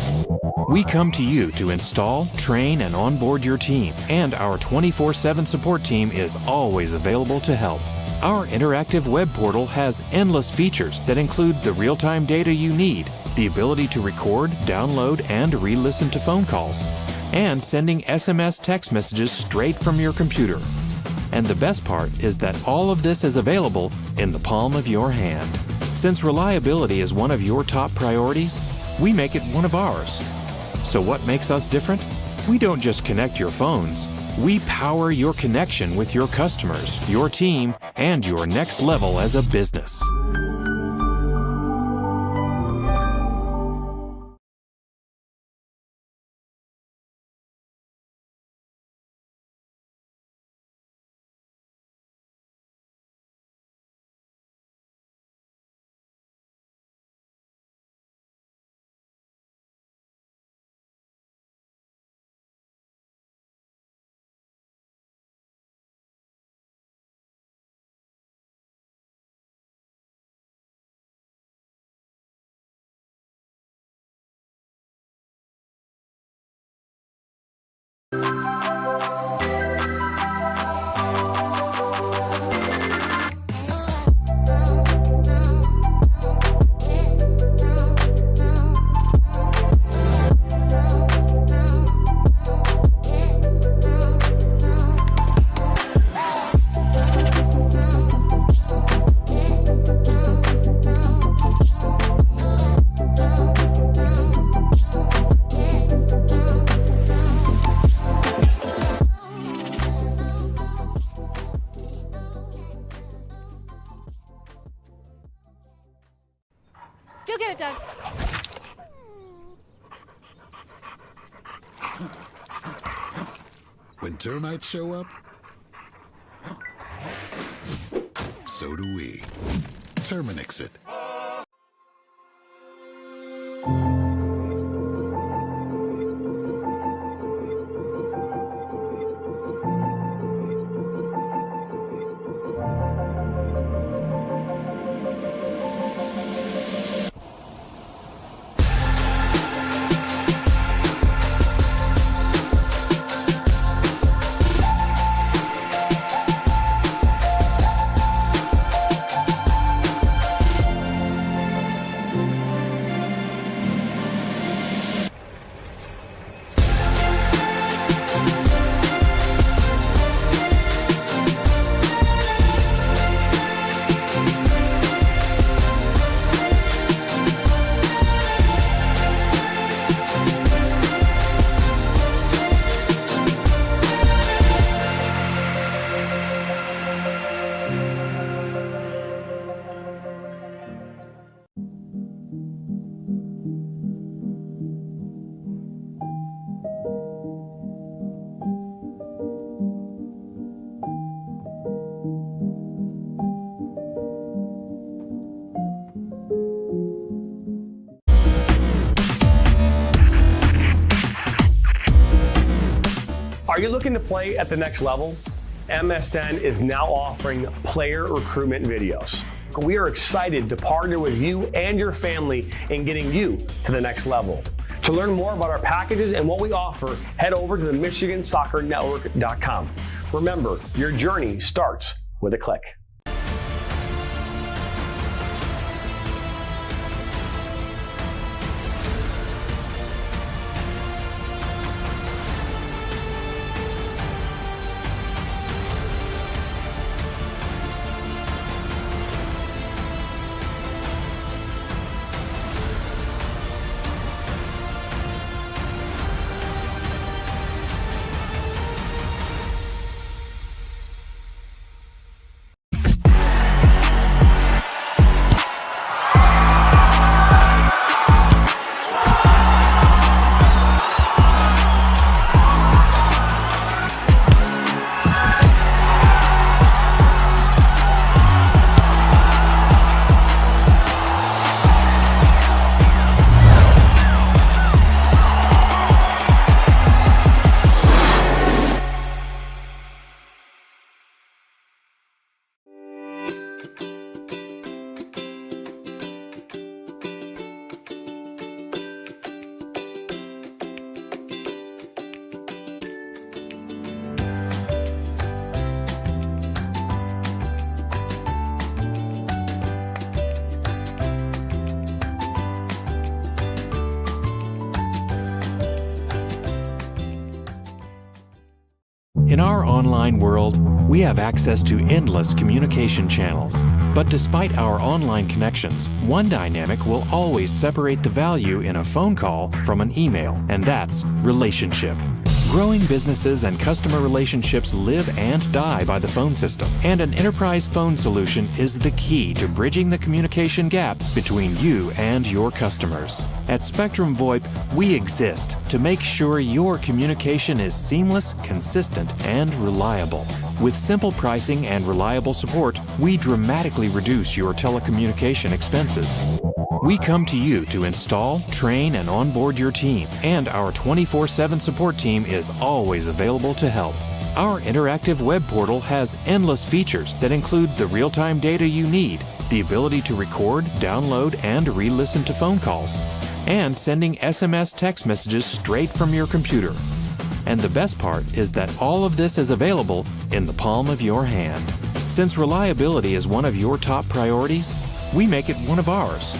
We come to you to install, train, and onboard your team, and our 24/7 support team is always available to help. Our interactive web portal has endless features that include the real-time data you need, the ability to record, download, and re-listen to phone calls, and sending SMS text messages straight from your computer. And the best part is that all of this is available in the palm of your hand. Since reliability is one of your top priorities, we make it one of ours. So what makes us different? We don't just connect your phones. We power your connection with your customers, your team, and your next level as a business. Go get it, Doug. When termites show up, so do we. Terminix it. Are you looking to play at the next level? MSN is now offering player recruitment videos. We are excited to partner with you and your family in getting you to the next level. To learn more about our packages and what we offer, head over to the MichiganSoccerNetwork.com. Remember, your journey starts with a click. In our online world, we have access to endless communication channels. But despite our online connections, one dynamic will always separate the value in a phone call from an email, and that's relationship. Growing businesses and customer relationships live and die by the phone system, and an enterprise phone solution is the key to bridging the communication gap between you and your customers. At Spectrum VoIP, we exist to make sure your communication is seamless, consistent, and reliable. With simple pricing and reliable support, we dramatically reduce your telecommunication expenses. We come to you to install, train, and onboard your team, and our 24/7 support team is always available to help. Our interactive web portal has endless features that include the real-time data you need, the ability to record, download, and re-listen to phone calls, and sending SMS text messages straight from your computer. And the best part is that all of this is available in the palm of your hand. Since reliability is one of your top priorities, we make it one of ours.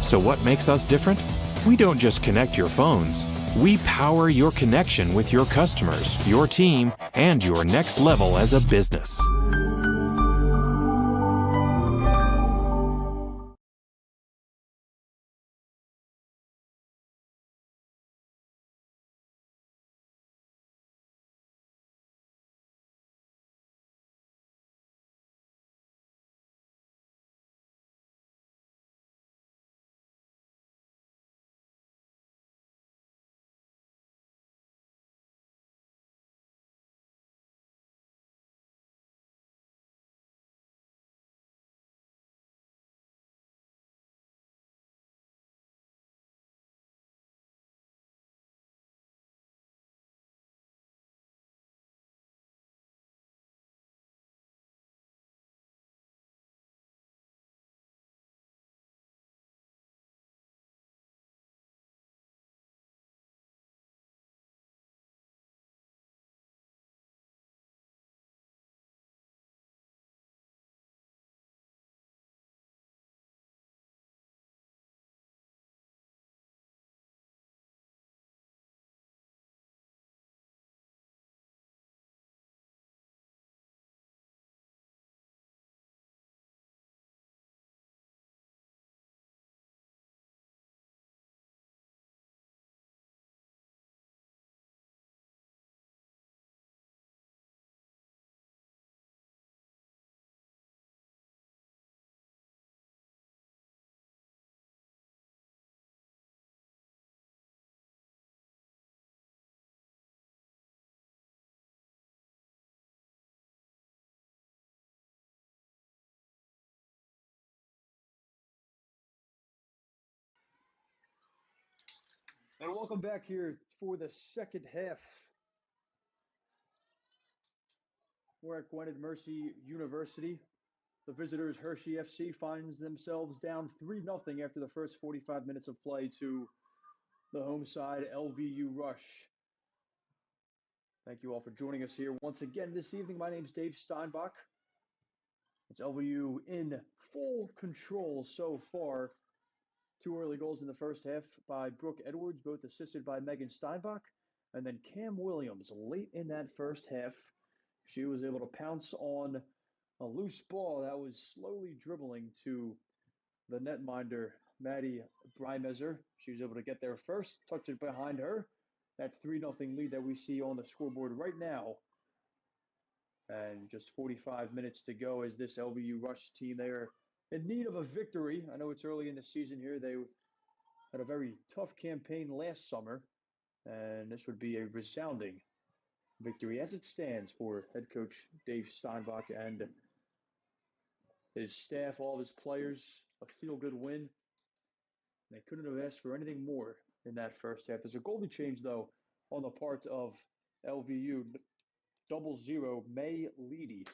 So what makes us different? We don't just connect your phones. We power your connection with your customers, your team, and your next level as a business. And welcome back here for the second half. We're at Gwynedd Mercy University. The visitors, Hershey FC, finds themselves down 3-0 after the first 45 minutes of play to the home side, LVU Rush. Thank you all for joining us here once again this evening. My name is Dave Steinbach. It's LVU in full control so far. 2 early goals in the first half by Brooke Edwards, both assisted by Megan Steinbach. And then Cam Williams, late in that first half, she was able to pounce on a loose ball that was slowly dribbling to the netminder, Maddie Breimeser. She was able to get there first, touch it behind her. That 3-0 lead that we see on the scoreboard right now. And just 45 minutes to go as this LVU Rush team, they are in need of a victory. I know it's early in the season here. They had a very tough campaign last summer, and this would be a resounding victory as it stands for head coach Dave Steinbach and his staff, all of his players. A feel-good win. They couldn't have asked for anything more in that first half. There's a goalie change, though, on the part of LVU. 00 May Leedy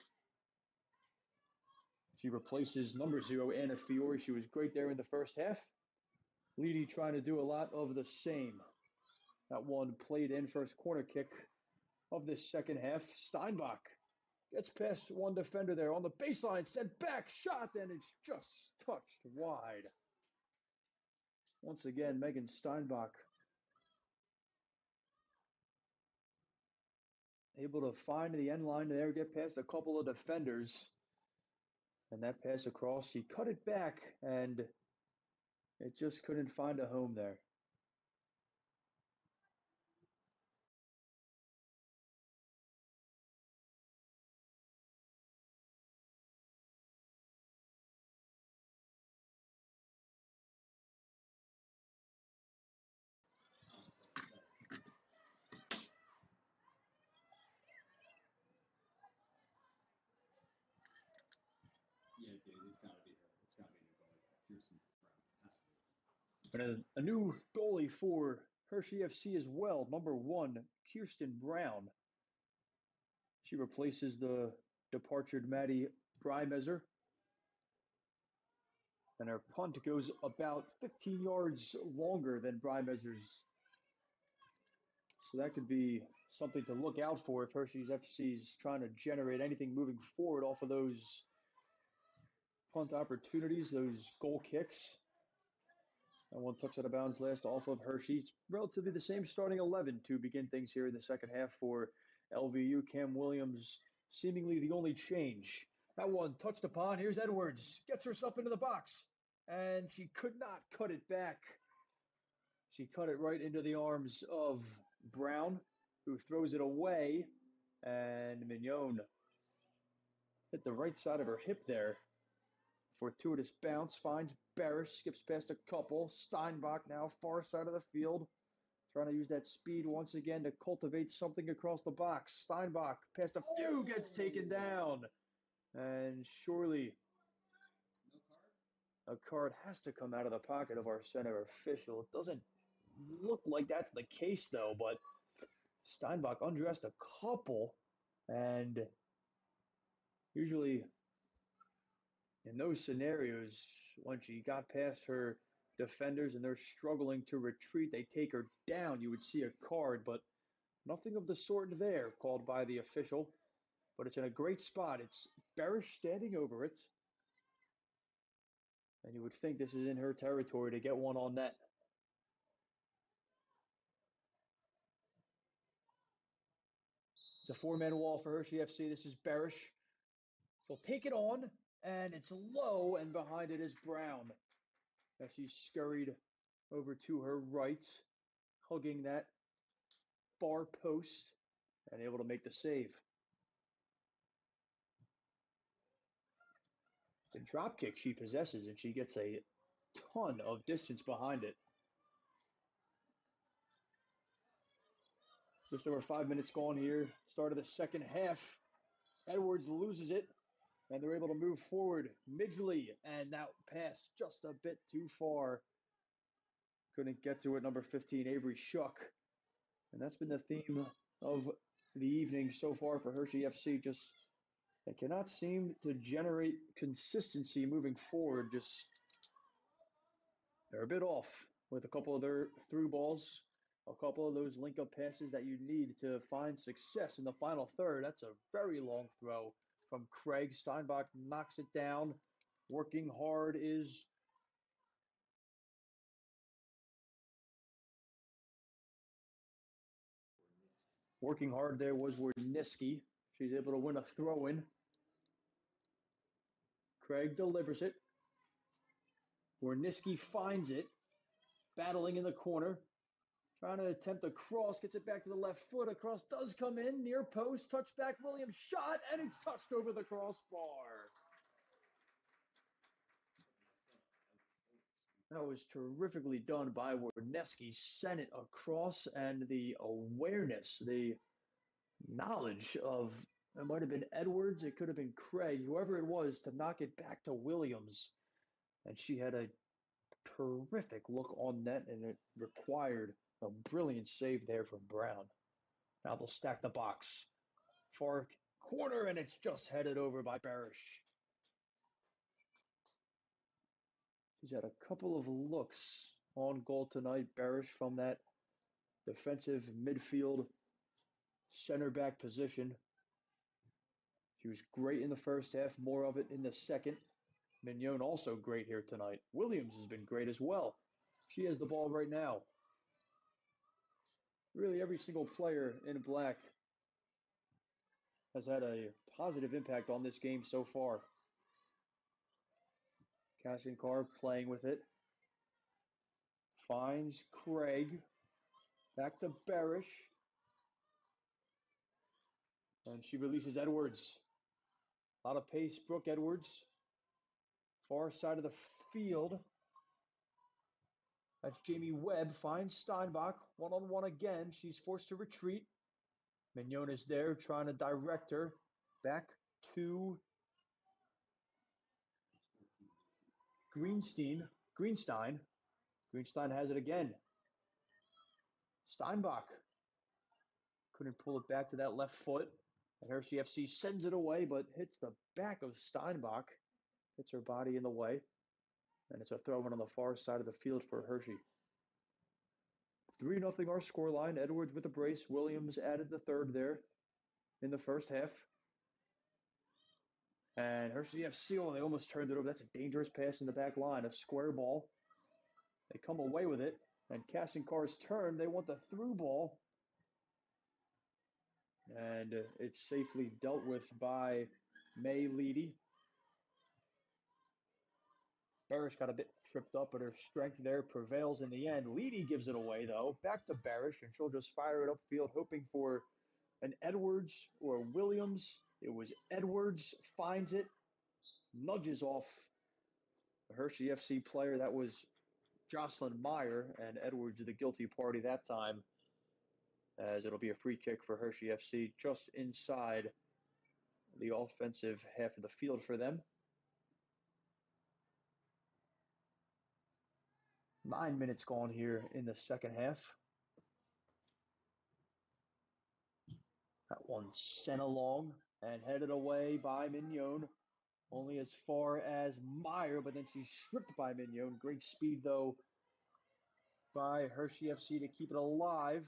She replaces number 0, Anna Fiore. She was great there in the first half. Leedy trying to do a lot of the same. That one played in first corner kick of this second half. Steinbach gets past one defender there on the baseline, sent back, shot, and it's just touched wide. Once again, Megan Steinbach able to find the end line there, get past a couple of defenders. And that pass across, she cut it back, and it just couldn't find a home there. Yeah, dude, it's gotta be her. It's gotta be a new goalie. Kirsten Brown has to be. And a new goalie for Hershey FC as well, number 1, Kirsten Brown. She replaces the departured Maddie Brymeser. And her punt goes about 15 yards longer than Brymeser's. So that could be something to look out for if Hershey's FC is trying to generate anything moving forward off of those punt opportunities, those goal kicks. And one touch out of bounds last off of Hershey. It's relatively the same starting 11 to begin things here in the second half for LVU. Cam Williams seemingly the only change. That one touched upon. Here's Edwards. Gets herself into the box. And she could not cut it back. She cut it right into the arms of Brown, who throws it away. And Mignon hit the right side of her hip there. Fortuitous bounce, finds Barish, skips past a couple. Steinbach now far side of the field. Trying to use that speed once again to cultivate something across the box. Steinbach past a few, gets taken down. And surely a card has to come out of the pocket of our center official. It doesn't look like that's the case though, but Steinbach undressed a couple, and usually in those scenarios, when she got past her defenders and they're struggling to retreat, they take her down, you would see a card, but nothing of the sort there called by the official. But it's in a great spot. It's Barish standing over it. And you would think this is in her territory to get one on net. It's a 4-man wall for Hershey FC. This is Barish. She'll take it on, and it's low, and behind it is Brown. As she scurried over to her right, hugging that far post, and able to make the save. It's a drop kick she possesses, and she gets a ton of distance behind it. Just over 5 minutes gone here. Start of the second half. Edwards loses it, and they're able to move forward. Midgley, and that pass just a bit too far. Couldn't get to it, number 15, Avery Shuck. And that's been the theme of the evening so far for Hershey FC. Just they cannot seem to generate consistency moving forward. Just they're a bit off with a couple of their through balls, a couple of those link-up passes that you need to find success in the final third. That's a very long throw from Craig. Steinbach knocks it down. Working hard is working hard there was Werniski. She's able to win a throw-in. Craig delivers it. Werniski finds it. Battling in the corner. Trying to attempt a cross. Gets it back to the left foot. A cross does come in. Near post. Touchback. Williams shot. And it's touched over the crossbar. That was terrifically done by Werniski. Sent it across, and the awareness, the knowledge of, it might have been Edwards, it could have been Craig, whoever it was, to knock it back to Williams. And she had a terrific look on net, and it required a brilliant save there from Brown. Now they'll stack the box. Far corner, and it's just headed over by Barish. She's had a couple of looks on goal tonight. Barish from that defensive midfield center back position. She was great in the first half, more of it in the second. Mignon also great here tonight. Williams has been great as well. She has the ball right now. Really, every single player in black has had a positive impact on this game so far. Kassenkar playing with it. Finds Craig. Back to Barish. And she releases Edwards. A lot of pace, Brooke Edwards. Far side of the field. That's Jamie Webb. Finds Steinbach. One-on-one again. She's forced to retreat. Mignon is there trying to direct her. Back to Greenstein. Greenstein. Greenstein has it again. Steinbach. Couldn't pull it back to that left foot. And Hershey FC sends it away, but hits the back of Steinbach. Hits her body in the way. And it's a throw-in on the far side of the field for Hershey. 3-0 our scoreline. Edwards with a brace. Williams added the third there in the first half. And Hershey FC, they almost turned it over. That's a dangerous pass in the back line. A square ball. They come away with it. And Kassenkar's turn. They want the through ball. And it's safely dealt with by May Leedy. Barish got a bit tripped up, but her strength there prevails in the end. Leedy gives it away, though. Back to Barish, and she'll just fire it upfield, hoping for an Edwards or Williams. It was Edwards, finds it, nudges off a Hershey FC player. That was Jocelyn Meyer, and Edwards the guilty party that time, as it'll be a free kick for Hershey FC just inside the offensive half of the field for them. 9 minutes gone here in the second half. That one sent along and headed away by Mignon. Only as far as Meyer, but then she's stripped by Mignon. Great speed, though, by Hershey FC to keep it alive.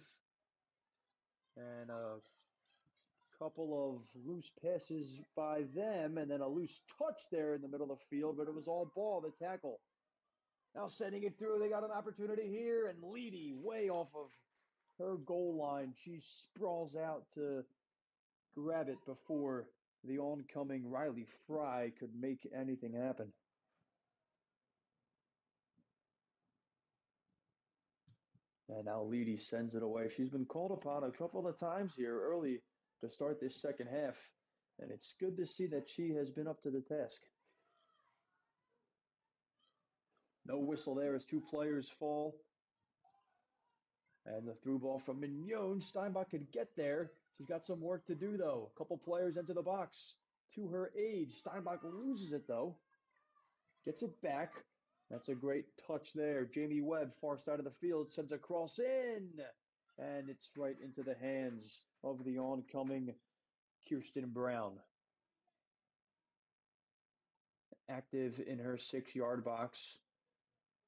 And a couple of loose passes by them, and then a loose touch there in the middle of the field, but it was all ball, the tackle. Now sending it through, they got an opportunity here, and Leedy way off of her goal line. She sprawls out to grab it before the oncoming Riley Fry could make anything happen. And now Leedy sends it away. She's been called upon a couple of times here early to start this second half, and it's good to see that she has been up to the task. No whistle there as two players fall. And the through ball from Mignon. Steinbach could get there. She's got some work to do, though. A couple players enter the box to her age. Steinbach loses it, though. Gets it back. That's a great touch there. Jamie Webb, far side of the field, sends a cross in. And it's right into the hands of the oncoming Kirsten Brown. Active in her 6-yard box.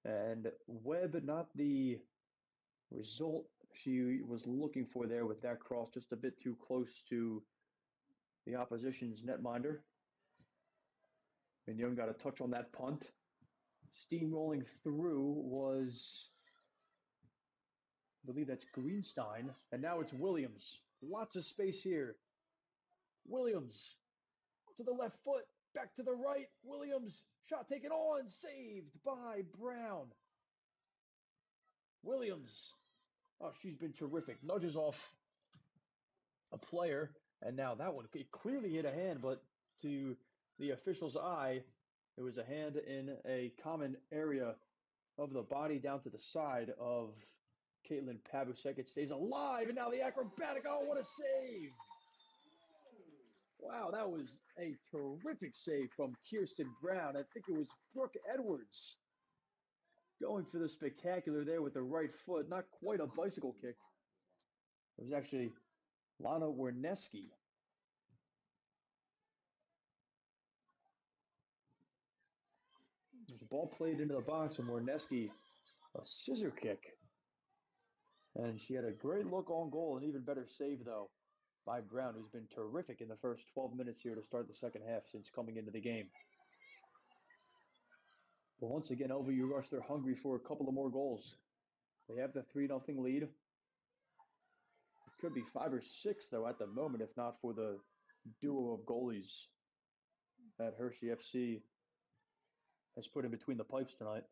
And Webb, not the result she was looking for there with that cross, just a bit too close to the opposition's netminder. Mignon got a touch on that punt. Steamrolling through was, I believe that's Greenstein, and now it's Williams. Lots of space here. Williams to the left foot, back to the right. Williams, shot taken on, saved by Brown. Williams, oh, she's been terrific. Nudges off a player, and now that one, it clearly hit a hand, but to the official's eye, it was a hand in a common area of the body down to the side of Caitlin Pavusek. It stays alive, and now the acrobatic, oh, what a save! Wow, that was a terrific save from Kirsten Brown. I think it was Brooke Edwards going for the spectacular there with the right foot. Not quite a bicycle kick. It was actually Lana Werneski. The ball played into the box, and Warneski, a scissor kick. And she had a great look on goal, an even better save, though, by Brown, who's been terrific in the first 12 minutes here to start the second half since coming into the game. But once again, LVU Rush, they're hungry for a couple of more goals. They have the 3-0 lead. It could be 5 or 6, though, at the moment, if not for the duo of goalies that Hershey FC has put in between the pipes tonight.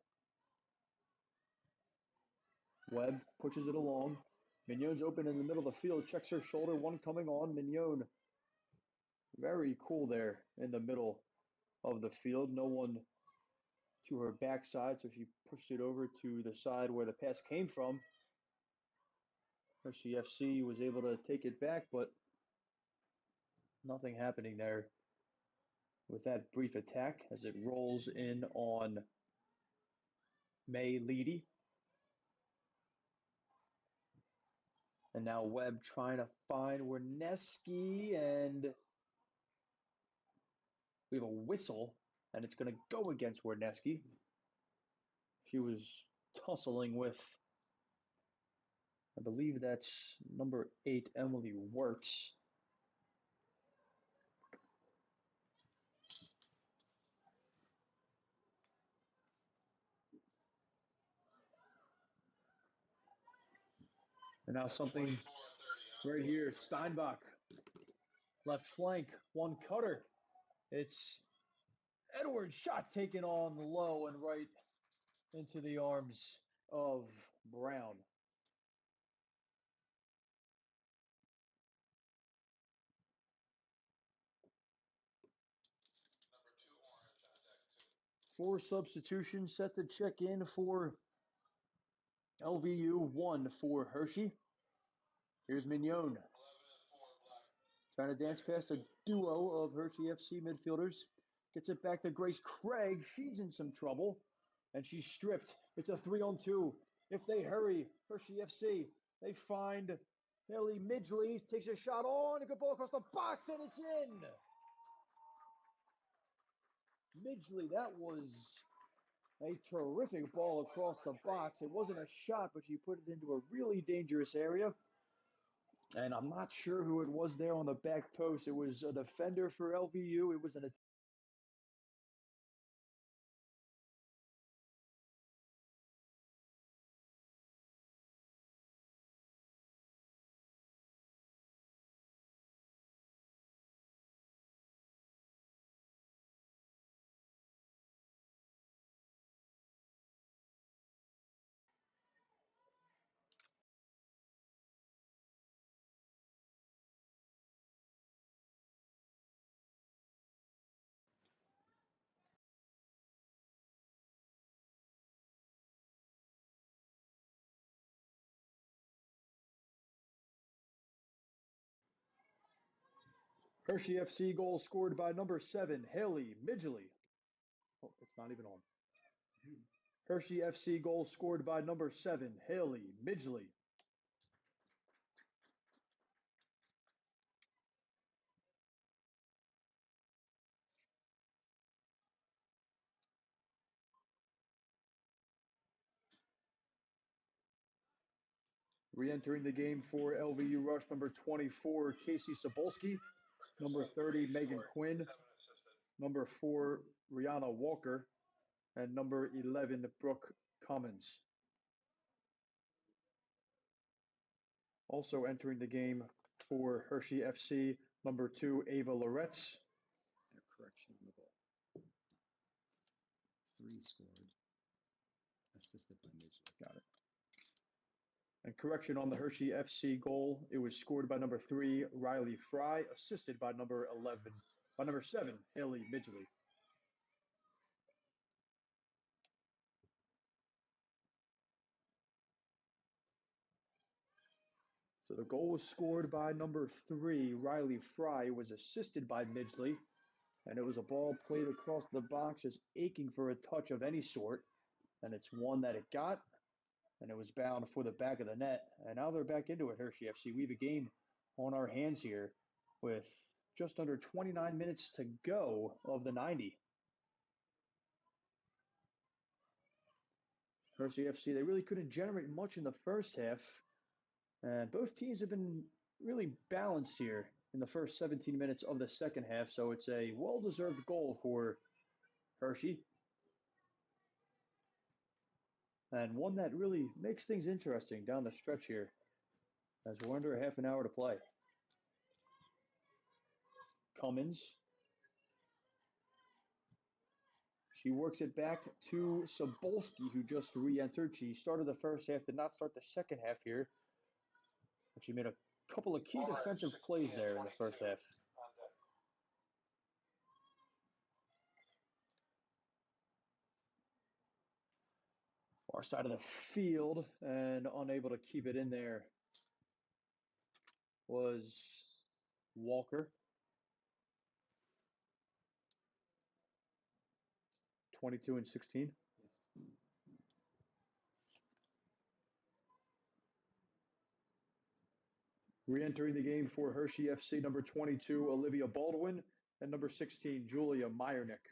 Webb pushes it along. Mignon's open in the middle of the field, checks her shoulder, one coming on. Mignon, very cool there in the middle of the field. No one to her backside, so she pushed it over to the side where the pass came from. Hershey FC was able to take it back, but nothing happening there with that brief attack as it rolls in on May Leedy. And now Webb trying to find Werneski, and we have a whistle, and it's going to go against Werneski. She was tussling with, I believe that's number 8, Emily Wirtz. And now something right here, Steinbach, left flank, one cutter. It's Edwards' shot taken on low and right into the arms of Brown. Four substitutions set to check in for LVU, 1 for Hershey. Here's Mignon. Trying to dance past a duo of Hershey FC midfielders. Gets it back to Grace Craig. She's in some trouble. And she's stripped. It's a 3-on-2. If they hurry, Hershey FC, they find Haley Midgley. Takes a shot on. A good ball across the box, and it's in. Midgley, that was a terrific ball across the box. It wasn't a shot, but she put it into a really dangerous area. And I'm not sure who it was there on the back post. It was a defender for LVU. It was an Hershey FC goal scored by number 7, Haley Midgley. Oh, it's not even on. Hershey FC goal scored by number 7, Haley Midgley. Re-entering the game for LVU Rush, number 24, Casey Sobolski. Number 30, Megan Quinn. Number 4, Rihanna Walker. And number 11, Brooke Commons. Also entering the game for Hershey FC, number 2, Ava Loretz. And a correction on the goal. 3 scored, assisted by Midgley. Got it. And correction on the Hershey FC goal, it was scored by number 3, Riley Fry, assisted by number 7, Haley Midgley. So the goal was scored by number 3, Riley Fry. It was assisted by Midgley. And it was a ball played across the box, just aching for a touch of any sort. And it's one that it got. And it was bound for the back of the net. And now they're back into it, Hershey FC. We have a game on our hands here with just under 29 minutes to go of the 90. Hershey FC, they really couldn't generate much in the first half. And both teams have been really balanced here in the first 17 minutes of the second half. So it's a well-deserved goal for Hershey. And one that really makes things interesting down the stretch here, as we're under a half an hour to play. Cummins. She works it back to Sobolski, who just re-entered. She started the first half, did not start the second half here. But she made a couple of key defensive plays there in the first half. Far side of the field, and unable to keep it in there was Walker. 22 and 16. Yes. Re-entering the game for Hershey FC, number 22, Olivia Baldwin, and number 16, Julia Meyernick.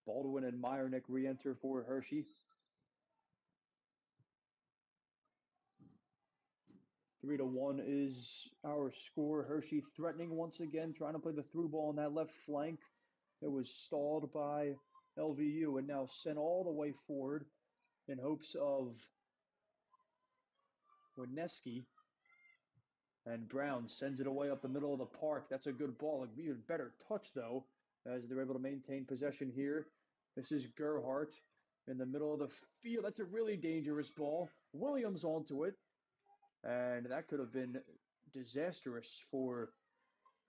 Baldwin and Meyernick re-enter for Hershey. 3-1 is our score. Hershey threatening once again, trying to play the through ball on that left flank. It was stalled by LVU and now sent all the way forward in hopes of Wineski. And Brown sends it away up the middle of the park. That's a good ball. An even better touch, though, as they're able to maintain possession here. This is Gerhardt in the middle of the field. That's a really dangerous ball. Williams onto it. And that could have been disastrous for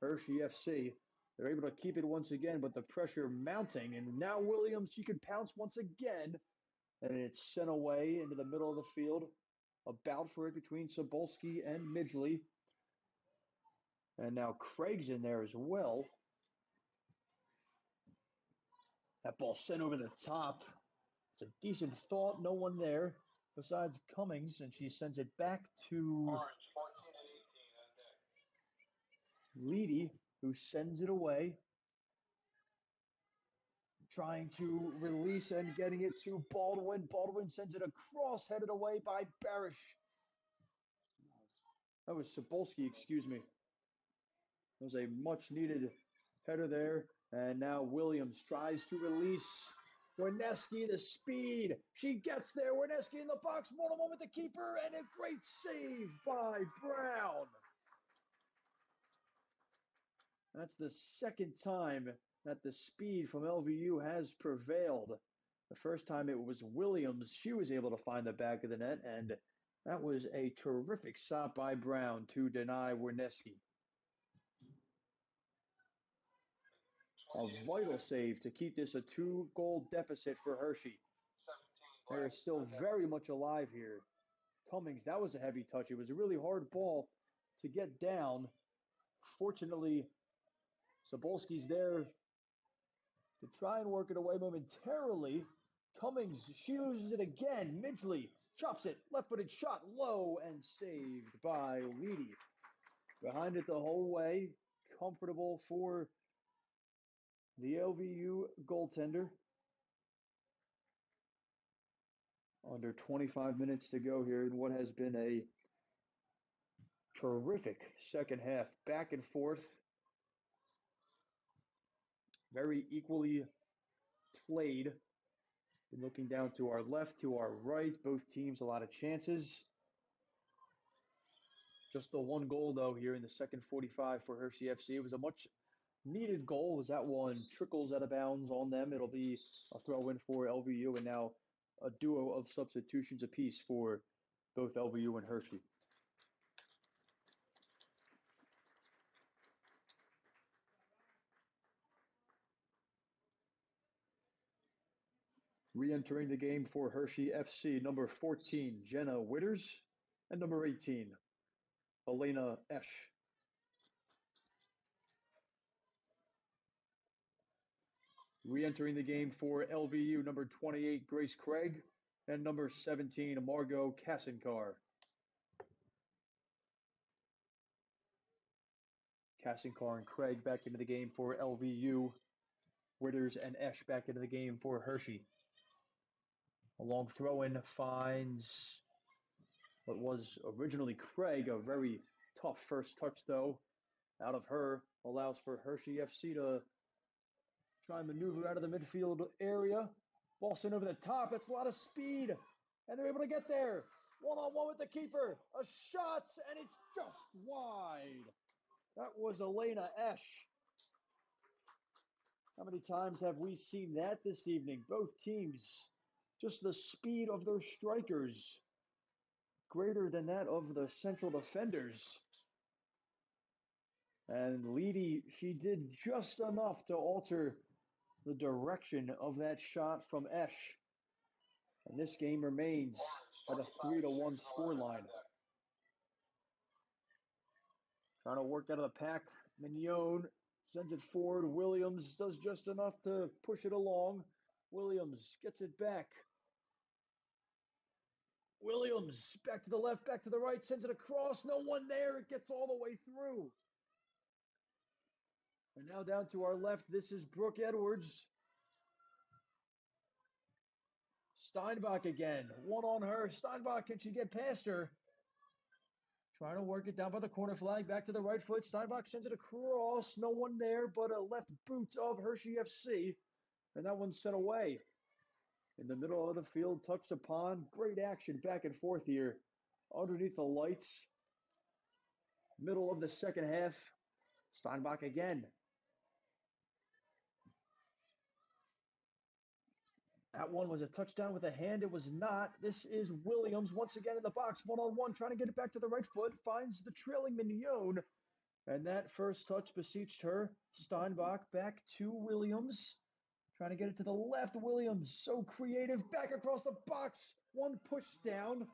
Hershey FC. They're able to keep it once again, but the pressure mounting. And now Williams, she could pounce once again. And it's sent away into the middle of the field. A bout for it between Sobolski and Midgley. And now Craig's in there as well. That ball sent over the top. It's a decent thought. No one there besides Cummings. And she sends it back to Leedy, who sends it away. Trying to release and getting it to Baldwin. Baldwin sends it across, headed away by Barish. That was Sobolski, excuse me. It was a much-needed header there. And now Williams tries to release Wineski, the speed. She gets there. Wineski in the box, one-on-one with the keeper, and a great save by Brown. That's the second time that the speed from LVU has prevailed. The first time it was Williams. She was able to find the back of the net, and that was a terrific stop by Brown to deny Wineski. A vital save to keep this a 2-goal deficit for Hershey. They're still very much alive here. Cummings, that was a heavy touch. It was a really hard ball to get down. Fortunately, Sobolski's there to try and work it away momentarily. Cummings, she loses it again. Midgley chops it. Left-footed shot low and saved by Leedy. Behind it the whole way. Comfortable for the LVU goaltender. Under 25 minutes to go here in what has been a terrific second half. Back and forth. Very equally played. Been looking down to our left, to our right. Both teams a lot of chances. Just the one goal, though, here in the second 45 for Hershey FC. It was a much needed goal. Was that one trickles out of bounds on them? It'll be a throw-in for LVU, and now a duo of substitutions apiece for both LVU and Hershey. Re-entering the game for Hershey FC, number 14, Jenna Witters, and number 18, Elena Esch. Re-entering the game for LVU, number 28, Grace Craig, and number 17, Margot Kassinkar. Kassinkar and Craig back into the game for LVU. Withers and Esch back into the game for Hershey. A long throw-in finds what was originally Craig, a very tough first touch though. Out of her, allows for Hershey FC to try and maneuver out of the midfield area. Ball sent over the top. That's a lot of speed. And they're able to get there. One-on-one with the keeper. A shot, and it's just wide. That was Elena Esch. How many times have we seen that this evening? Both teams, just the speed of their strikers, greater than that of the central defenders. And Leedy, she did just enough to alter the direction of that shot from Esch. And this game remains at a 3-1 scoreline. Trying to work out of the pack. Mignon sends it forward. Williams does just enough to push it along. Williams gets it back. Williams back to the left, back to the right, sends it across. No one there. It gets all the way through. And now down to our left, this is Brooke Edwards. Steinbach again. One on her. Steinbach, can she get past her? Trying to work it down by the corner flag. Back to the right foot. Steinbach sends it across. No one there, but a left boot of Hershey FC. And that one's sent away. In the middle of the field, touched upon. Great action back and forth here. Underneath the lights. Middle of the second half. Steinbach again. That one was a touchdown with a hand. It was not. This is Williams once again in the box, one-on-one, trying to get it back to the right foot. Finds the trailing Mignon. And that first touch beseeched her. Steinbach back to Williams. Trying to get it to the left. Williams, so creative. Back across the box. One push down.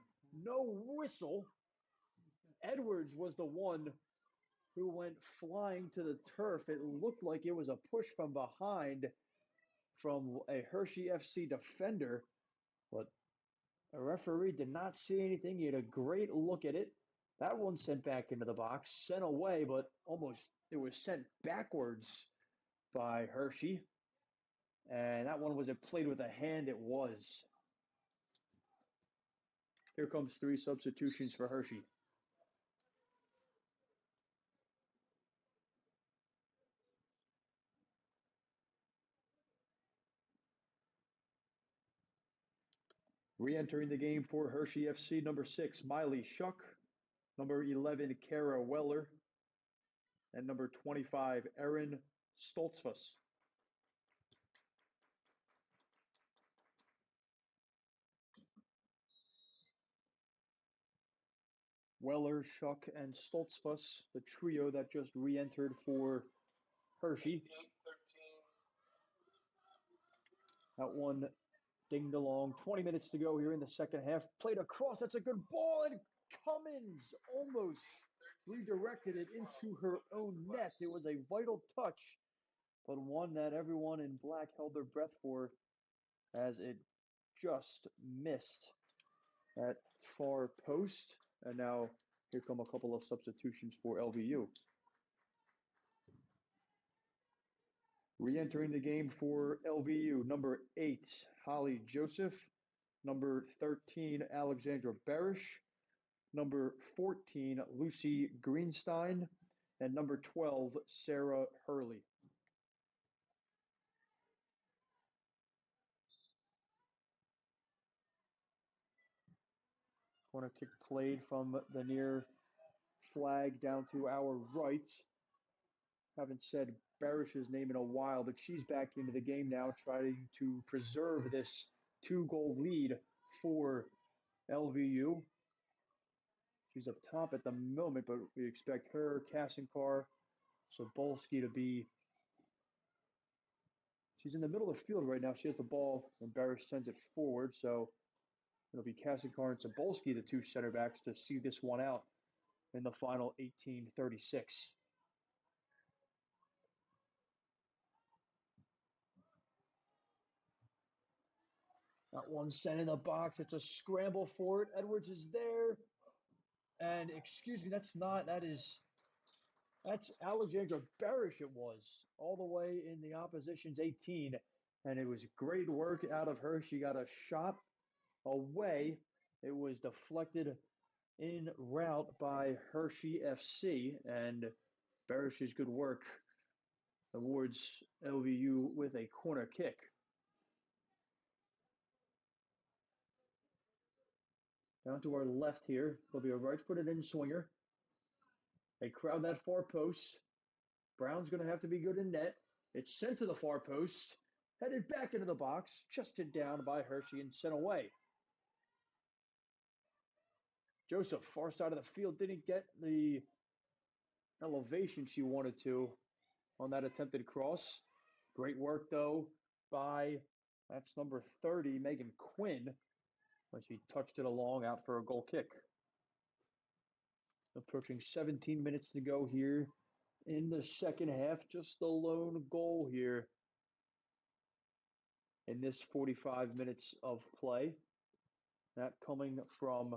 No whistle. Edwards was the one who went flying to the turf. It looked like it was a push from behind from a Hershey FC defender, but a referee did not see anything. He had a great look at it. That one sent back into the box, sent away, but almost it was sent backwards by Hershey. And that one was it played with a hand? It was. Here comes 3 substitutions for Hershey. Re-entering the game for Hershey FC, number 6, Miley Shuck, number 11, Kara Weller, and number 25, Erin Stoltzfus. Weller, Shuck, and Stoltzfus, the trio that just re-entered for Hershey. That one dinged along. 20 minutes to go here in the second half. Played across. That's a good ball. And Cummins almost redirected it into her own net. It was a vital touch, but one that everyone in black held their breath for as it just missed that far post. And now here come a couple of substitutions for LVU. Re-entering the game for LVU, number 8, Holly Joseph, number 13, Alexandra Barish, number 14, Lucy Greenstein, and number 12, Sarah Hurley. Corner kick played from the near flag down to our right. Haven't said Barish's name in a while, but she's back into the game now, trying to preserve this 2-goal lead for LVU. She's up top at the moment, but we expect her, Kassinkar, Sobolski to be. She's in the middle of the field right now. She has the ball, and Barish sends it forward, so it'll be Kassinkar and Sobolski, the 2 center backs, to see this one out in the final 18:36. That one sent in the box. It's a scramble for it. Edwards is there. And excuse me, that That's Alexandra Barish, it was, all the way in the opposition's 18. And it was great work out of her. She got a shot away. It was deflected in route by Hershey FC. And Barish's good work awards LVU with a corner kick. Down to our left here, there'll be a right-footed in swinger. They crowd that far post. Brown's going to have to be good in net. It's sent to the far post, headed back into the box, chested down by Hershey and sent away. Joseph, far side of the field, didn't get the elevation she wanted to on that attempted cross. Great work, though, by, that's number 30, Megan Quinn, when she touched it along out for a goal kick. Approaching 17 minutes to go here in the second half. Just the lone goal here in this 45 minutes of play. That coming from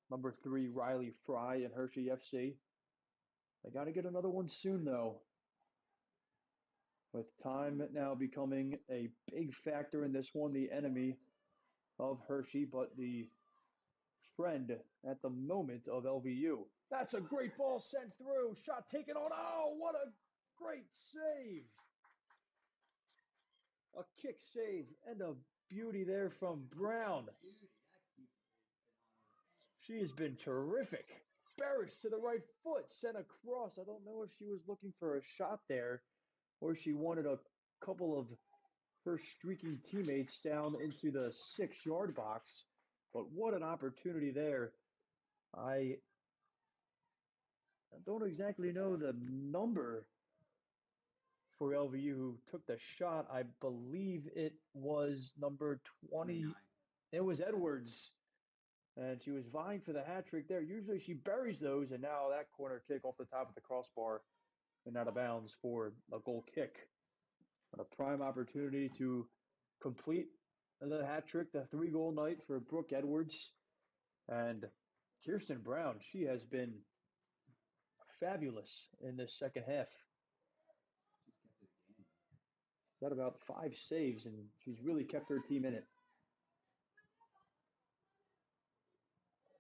number 3, Riley Fry and Hershey FC. They got to get another one soon, though. With time now becoming a big factor in this one, the enemy of Hershey, but the friend at the moment of LVU. That's a great ball sent through. Shot taken on. Oh, what a great save. A kick save and a beauty there from Brown. She has been terrific. Barish to the right foot, sent across. I don't know if she was looking for a shot there or she wanted a couple of her streaking teammates down into the 6-yard box. But what an opportunity there. I don't exactly know the number for LVU who took the shot. I believe it was number 20. It was Edwards. And she was vying for the hat trick there. Usually she buries those, and now that corner kick off the top of the crossbar and out of bounds for a goal kick. A prime opportunity to complete the hat trick, the 3-goal night for Brooke Edwards. And Kirsten Brown, she has been fabulous in this second half. She's had about 5 saves, and she's really kept her team in it.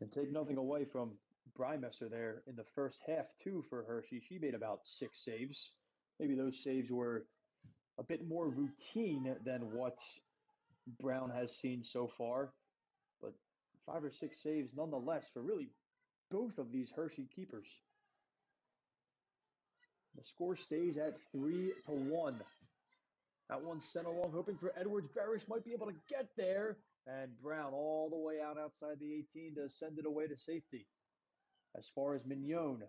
And take nothing away from Brymesser there in the first half, too, for Hershey. She made about 6 saves. Maybe those saves were a bit more routine than what Brown has seen so far. But 5 or 6 saves nonetheless for really both of these Hershey keepers. The score stays at 3-1. That one sent along, hoping for Edwards. Barish might be able to get there. And Brown all the way out outside the 18 to send it away to safety. As far as Mignon,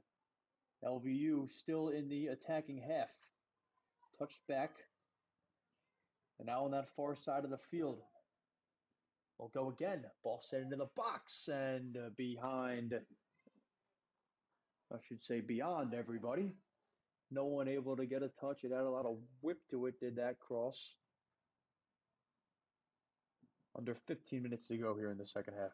LVU still in the attacking half. Touched back. And now on that far side of the field. We'll go again. Ball sent into the box and behind, I should say beyond everybody. No one able to get a touch. It had a lot of whip to it, did that cross. Under 15 minutes to go here in the second half.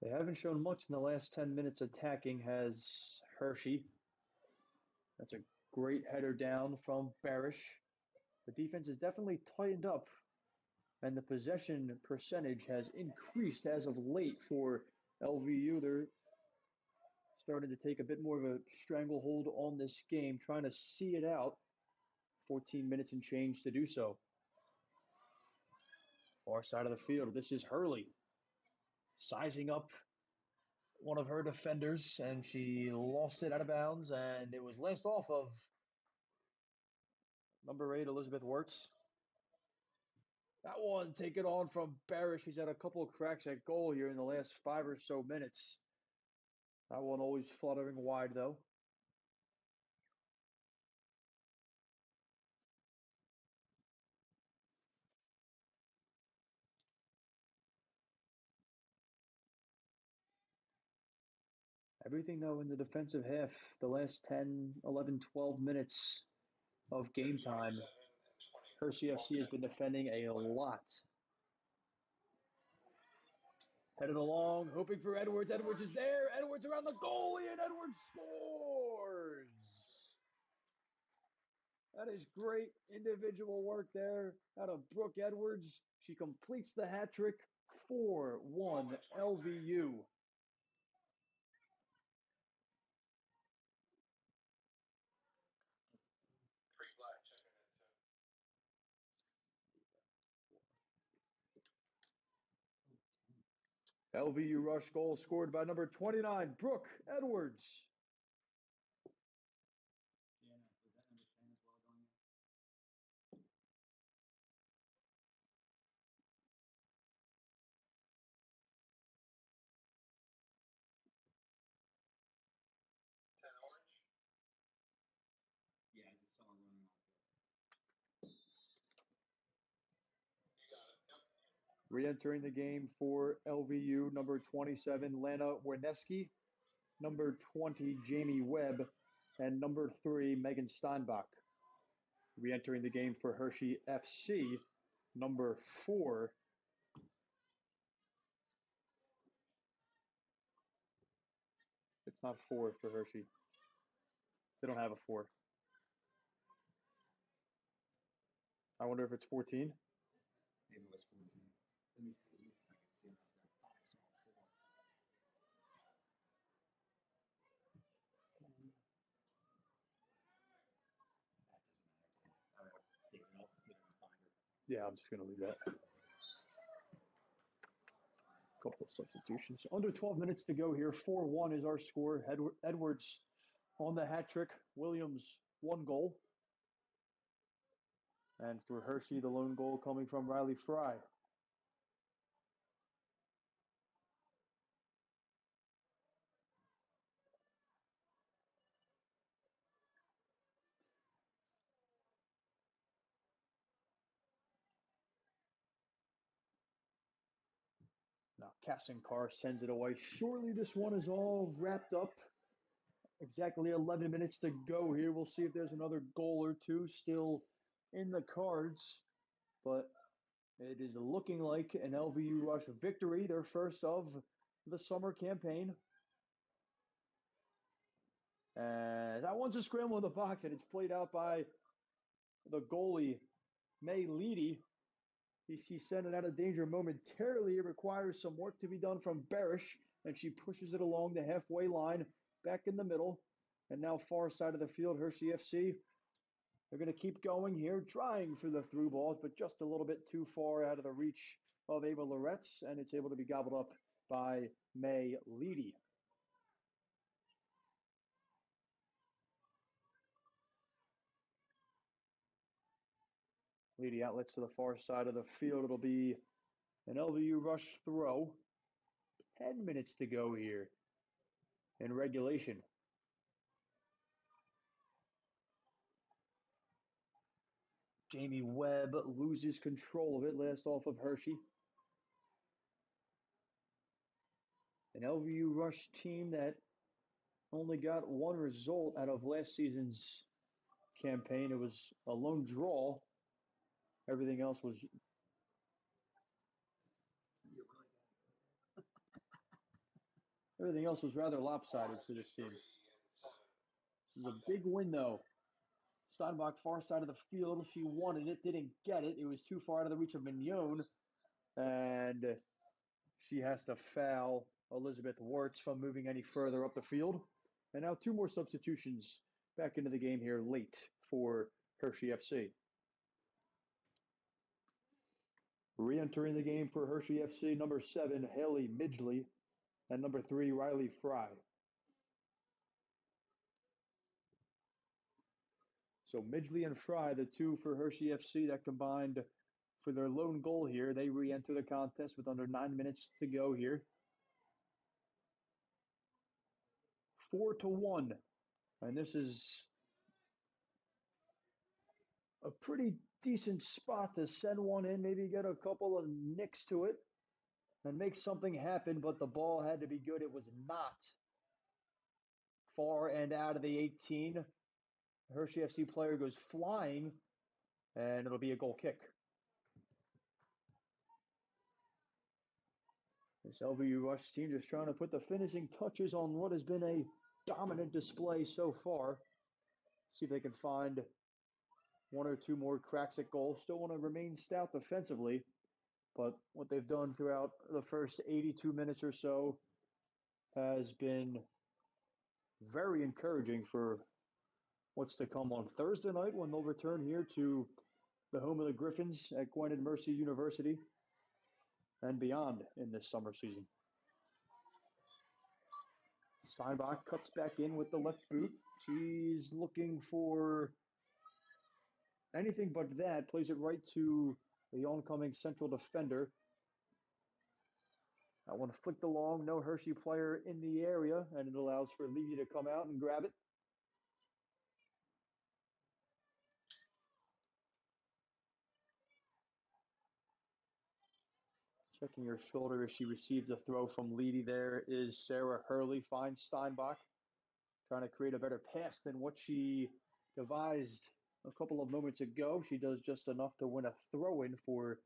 They haven't shown much in the last 10 minutes attacking, has Hershey. That's a great header down from Barish. The defense is definitely tightened up, and the possession percentage has increased as of late for LVU. They're starting to take a bit more of a stranglehold on this game, trying to see it out. 14 minutes and change to do so. Far side of the field, this is Hurley. Sizing up one of her defenders, and she lost it out of bounds, and it was laced off of number 8, Elizabeth Wirtz. That one taken on from Barish. She's had a couple of cracks at goal here in the last 5 or so minutes. That one always fluttering wide, though. Everything, though, in the defensive half, the last 10, 11, 12 minutes of game time, Hershey FC has been defending a lot. Headed along, hoping for Edwards. Edwards is there. Edwards around the goalie, and Edwards scores. That is great individual work there out of Brooke Edwards. She completes the hat trick. 4-1 LVU. LVU Rush goal scored by number 29, Brooke Edwards. Yeah, was that number 10 as well going in? Yeah, I just saw him running off field. Re-entering the game for LVU, number 27, Lana Werneski, number 20, Jamie Webb, and number 3, Megan Steinbach. Re-entering the game for Hershey FC, number 4, it's not 4 for Hershey. They don't have a 4. I wonder if it's 14. Maybe it was 14. Let me see. I can see it out there. I thought I saw 4. That doesn't matter. I would have taken it off to find her. Yeah, I'm just going to leave that. Couple of substitutions. Under 12 minutes to go here. 4-1 is our score. Edwards on the hat trick. Williams, 1 goal. And for Hershey, the lone goal coming from Riley Fry. Now Kassankar sends it away. Surely this one is all wrapped up. Exactly 11 minutes to go here. We'll see if there's another goal or two still in the cards. But it is looking like an LVU Rush victory, their first of the summer campaign. And that one's a scramble in the box, and it's played out by the goalie, May Leedy. She's sent it out of danger momentarily. It requires some work to be done from Barish, and she pushes it along the halfway line, back in the middle. And now far side of the field, Hershey FC. They're going to keep going here, trying for the through balls, but just a little bit too far out of the reach of Ava Loretz, and it's able to be gobbled up by May Leedy. Leedy outlets to the far side of the field. It'll be an LVU Rush throw. 10 minutes to go here in regulation. Jamie Webb loses control of it, last off of Hershey. An LVU Rush team that only got 1 result out of last season's campaign. It was a lone draw. Everything else was rather lopsided for this team. This is a big win, though. Steinbach, far side of the field. She wanted it, didn't get it. It was too far out of the reach of Mignon. And she has to foul Elizabeth Wirtz from moving any further up the field. And now 2 more substitutions back into the game here late for Hershey FC. Re-entering the game for Hershey FC, number 7, Haley Midgley, and number 3, Riley Fry. So Midgley and Fry, the 2 for Hershey FC that combined for their lone goal here. They re-enter the contest with under 9 minutes to go here. 4-1. And this is a pretty decent spot to send one in, maybe get a couple of nicks to it and make something happen, but the ball had to be good. It was not. Far and out of the 18. Hershey FC player goes flying, and it'll be a goal kick. This LVU Rush team just trying to put the finishing touches on what has been a dominant display so far. See if they can find one or two more cracks at goal. Still want to remain stout defensively, but what they've done throughout the first 82 minutes or so has been very encouraging for what's to come on Thursday night when they'll return here to the home of the Griffins at Gwynedd Mercy University and beyond in this summer season. Steinbach cuts back in with the left boot. She's looking for anything but that. Plays it right to the oncoming central defender. That one flicked along. No Hershey player in the area, and it allows for Levy to come out and grab it. Checking her shoulder as she receives a throw from Leedy. There is Sarah Hurley. Finds Steinbach. Trying to create a better pass than what she devised a couple of moments ago. She does just enough to win a throw-in for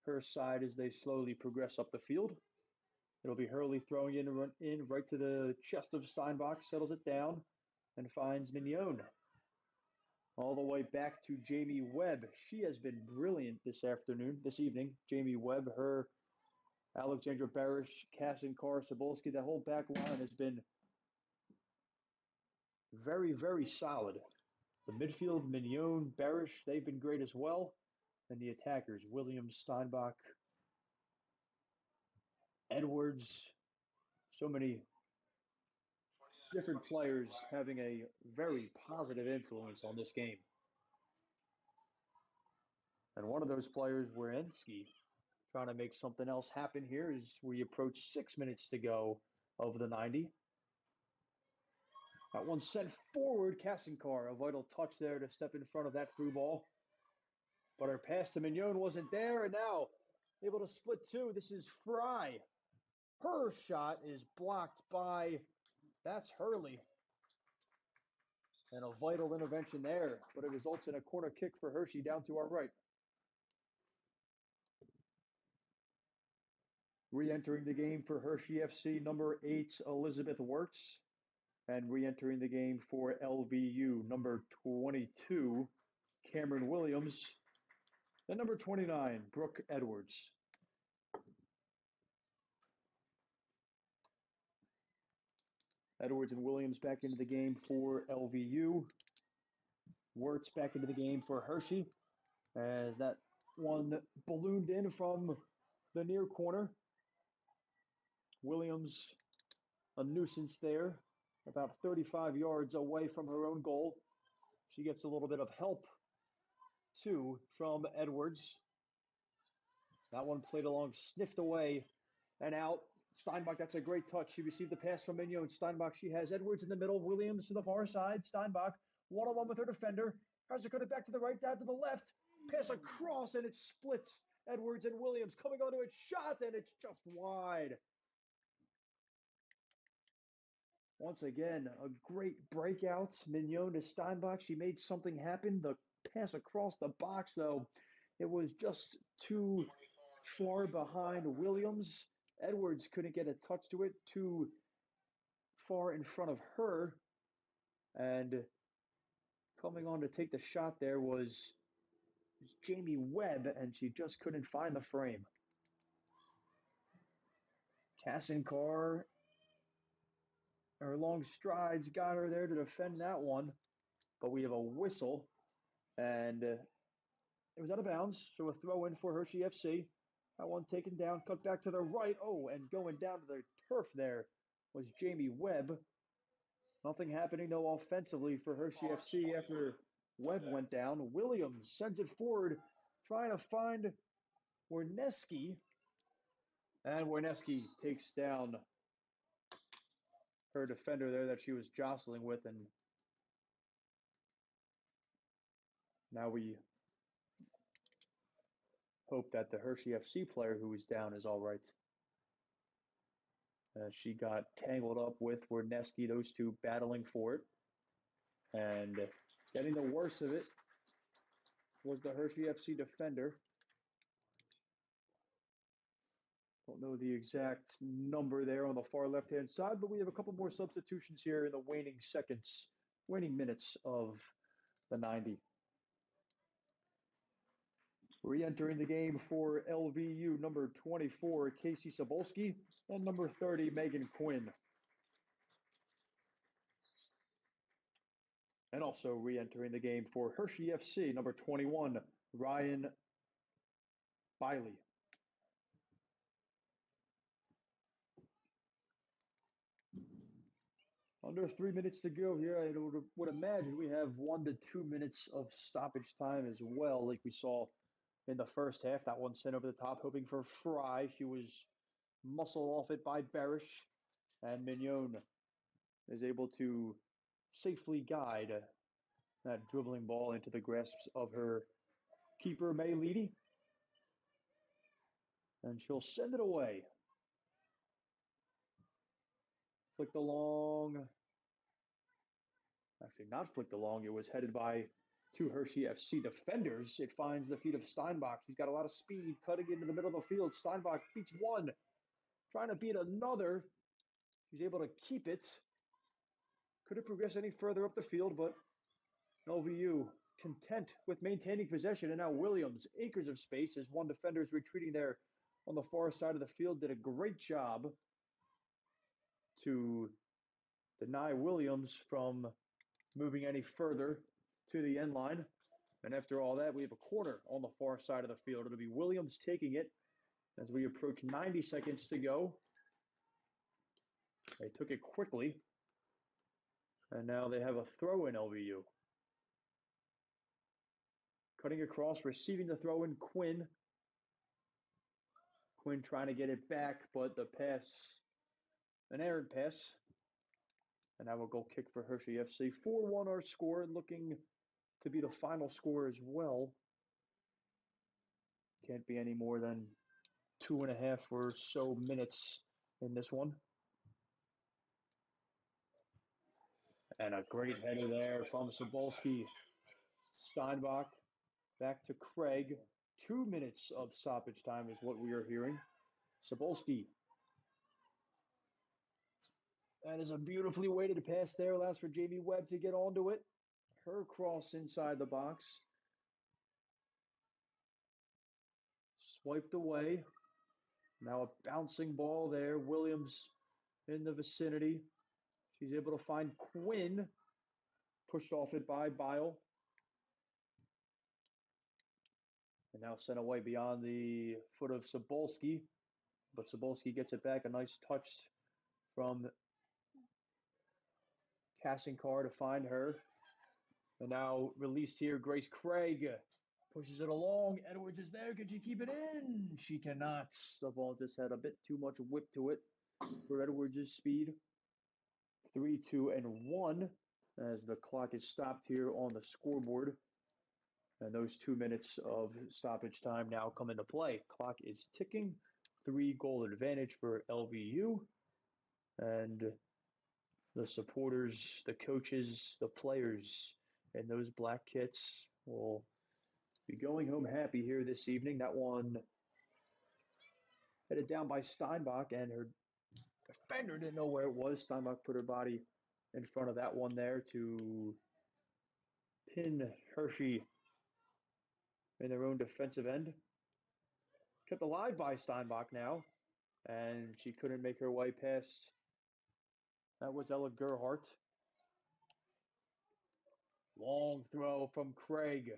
her side as they slowly progress up the field. It'll be Hurley throwing in right to the chest of Steinbach, settles it down, and finds Mignon. All the way back to Jamie Webb. She has been brilliant this evening. Jamie Webb, her, Alexandra Barish, Kassenkar, Cebulski, that whole back line has been very, very solid. The midfield, Mignon, Barish, they've been great as well. And the attackers, Williams, Steinbach, Edwards, so many different players having a very positive influence on this game. And one of those players, Wierenski, trying to make something else happen here as we approach 6 minutes to go of the 90. That one sent forward, Kassenkar, a vital touch there to step in front of that through ball. But her pass to Mignon wasn't there, and now able to split two. This is Fry. Her shot is blocked by, that's Hurley. And a vital intervention there, but it results in a corner kick for Hershey down to our right. Re-entering the game for Hershey FC, number 8, Elizabeth Wirtz. And re-entering the game for LVU, number 22, Cameron Williams. And number 29, Brooke Edwards. Edwards and Williams back into the game for LVU. Wirtz back into the game for Hershey. As that one ballooned in from the near corner. Williams, a nuisance there, about 35 yards away from her own goal. She gets a little bit of help, too, from Edwards. That one played along, sniffed away, and out. Steinbach, that's a great touch. She received the pass from Mignon. Steinbach, she has Edwards in the middle, Williams to the far side. Steinbach, one-on-one with her defender. Tries to cut it back to the right, down to the left. Pass across, and it splits. Edwards and Williams coming onto it. Shot, and it's just wide. Once again, a great breakout. Mignon to Steinbach. She made something happen. The pass across the box, though, it was just too far behind Williams. Edwards couldn't get a touch to it. Too far in front of her. And coming on to take the shot there was Jamie Webb, and she just couldn't find the frame. Kassenkar, her long strides got her there to defend that one, but we have a whistle, and it was out of bounds, so a throw in for Hershey FC. That one taken down, cut back to the right. Oh, and going down to the turf there was Jamie Webb. Nothing happening, though, offensively for Hershey FC after Webb went down. Williams sends it forward, trying to find Wierenski, and Wierenski takes down her defender there that she was jostling with, and now we hope that the Hershey FC player who was down is all right. She got tangled up with Wierenski, those two battling for it, and getting the worst of it was the Hershey FC defender. Don't know the exact number there on the far left-hand side, but we have a couple more substitutions here in the waning minutes of the 90. Re-entering the game for LVU, number 24, Casey Sobolski, and number 30, Megan Quinn. And also re-entering the game for Hershey FC, number 21, Ryan Biley. Under 3 minutes to go here. I would imagine we have 1 to 2 minutes of stoppage time as well, like we saw in the first half. That one sent over the top, hoping for Fry. She was muscled off it by Barish, and Mignon is able to safely guide that dribbling ball into the grasps of her keeper, May Leedy. And she'll send it away. Flicked along. Actually, not flicked along. It was headed by two Hershey FC defenders. It finds the feet of Steinbach. She's got a lot of speed, cutting into the middle of the field. Steinbach beats one, trying to beat another. She's able to keep it. Couldn't progress any further up the field, but LVU content with maintaining possession. And now Williams, acres of space, as one defender is retreating there on the far side of the field. Did a great job to deny Williams from moving any further to the end line. And after all that, we have a corner on the far side of the field. It'll be Williams taking it as we approach 90 seconds to go. They took it quickly. And now they have a throw in LVU. Cutting across, receiving the throw in, Quinn. Quinn trying to get it back, but the pass, an errant pass. And now a goal kick for Hershey FC. 4-1 our score, looking to be the final score as well. Can't be any more than 2.5 or so minutes in this one. And a great header there from Sobolski. Steinbach back to Craig. 2 minutes of stoppage time is what we are hearing. Sobolski. That is a beautifully weighted pass there. Allows for Jamie Webb to get onto it. Her cross inside the box. Swiped away. Now a bouncing ball there. Williams in the vicinity. She's able to find Quinn. Pushed off it by Bile. And now sent away beyond the foot of Sobolski. But Sobolski gets it back. A nice touch from Kassinkar to find her. And now released here, Grace Craig pushes it along. Edwards is there. Can she keep it in? She cannot. The ball just had a bit too much whip to it for Edwards' speed. 3-2-1 as the clock is stopped here on the scoreboard. And those 2 minutes of stoppage time now come into play. Clock is ticking. 3-goal advantage for LVU. And the supporters, the coaches, the players in those black kits will be going home happy here this evening. That one headed down by Steinbach, and her defender didn't know where it was. Steinbach put her body in front of that one there to pin Hershey in their own defensive end. Kept alive by Steinbach now, and she couldn't make her way past. That was Ella Gerhardt. Long throw from Craig.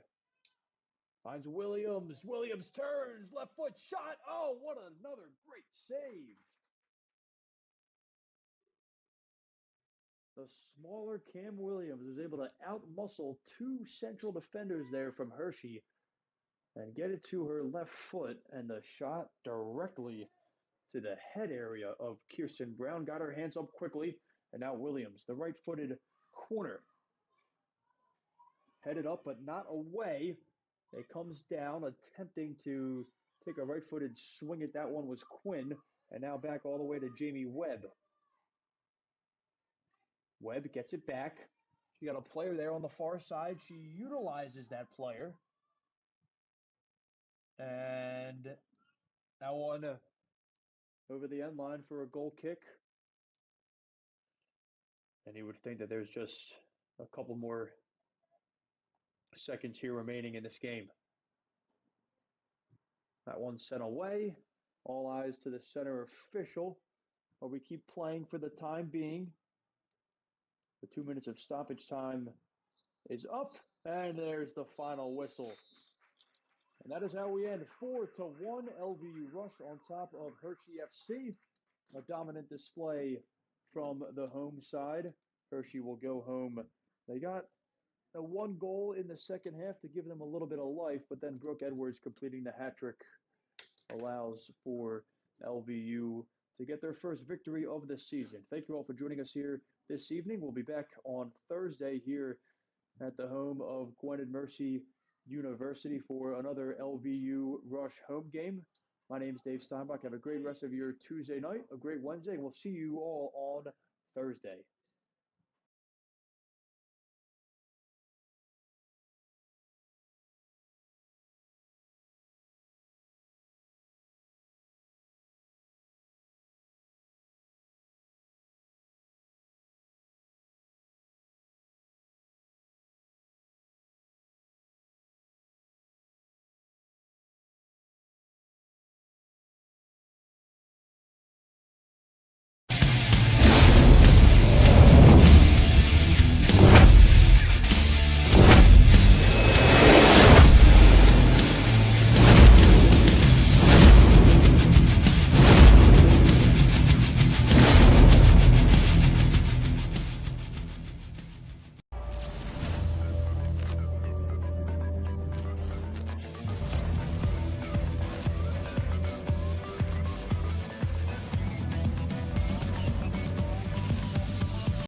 Finds Williams. Williams turns. Left foot shot. Oh, what another great save. The smaller Cam Williams was able to outmuscle two central defenders there from Hershey and get it to her left foot, and the shot directly to the head area of Kirsten Brown. Got her hands up quickly, and now Williams, the right-footed corner. Headed up, but not away. It comes down, attempting to take a right-footed swing at that one was Quinn, and now back all the way to Jamie Webb. Webb gets it back. She got a player there on the far side. She utilizes that player. And that one over the end line for a goal kick. And you would think that there's just a couple more seconds here remaining in this game. That one sent away. All eyes to the center official. But we keep playing for the time being. The 2 minutes of stoppage time is up. And there's the final whistle. And that is how we end 4-1 LVU Rush on top of Hershey FC. A dominant display from the home side. Hershey will go home. They got a 1 goal in the second half to give them a little bit of life, but then Brooke Edwards completing the hat trick allows for LVU to get their first victory of the season. Thank you all for joining us here this evening. We'll be back on Thursday here at the home of Gwynedd Mercy University for another LVU Rush home game. My name is Dave Steinbach. Have a great rest of your Tuesday night, a great Wednesday, and we'll see you all on Thursday.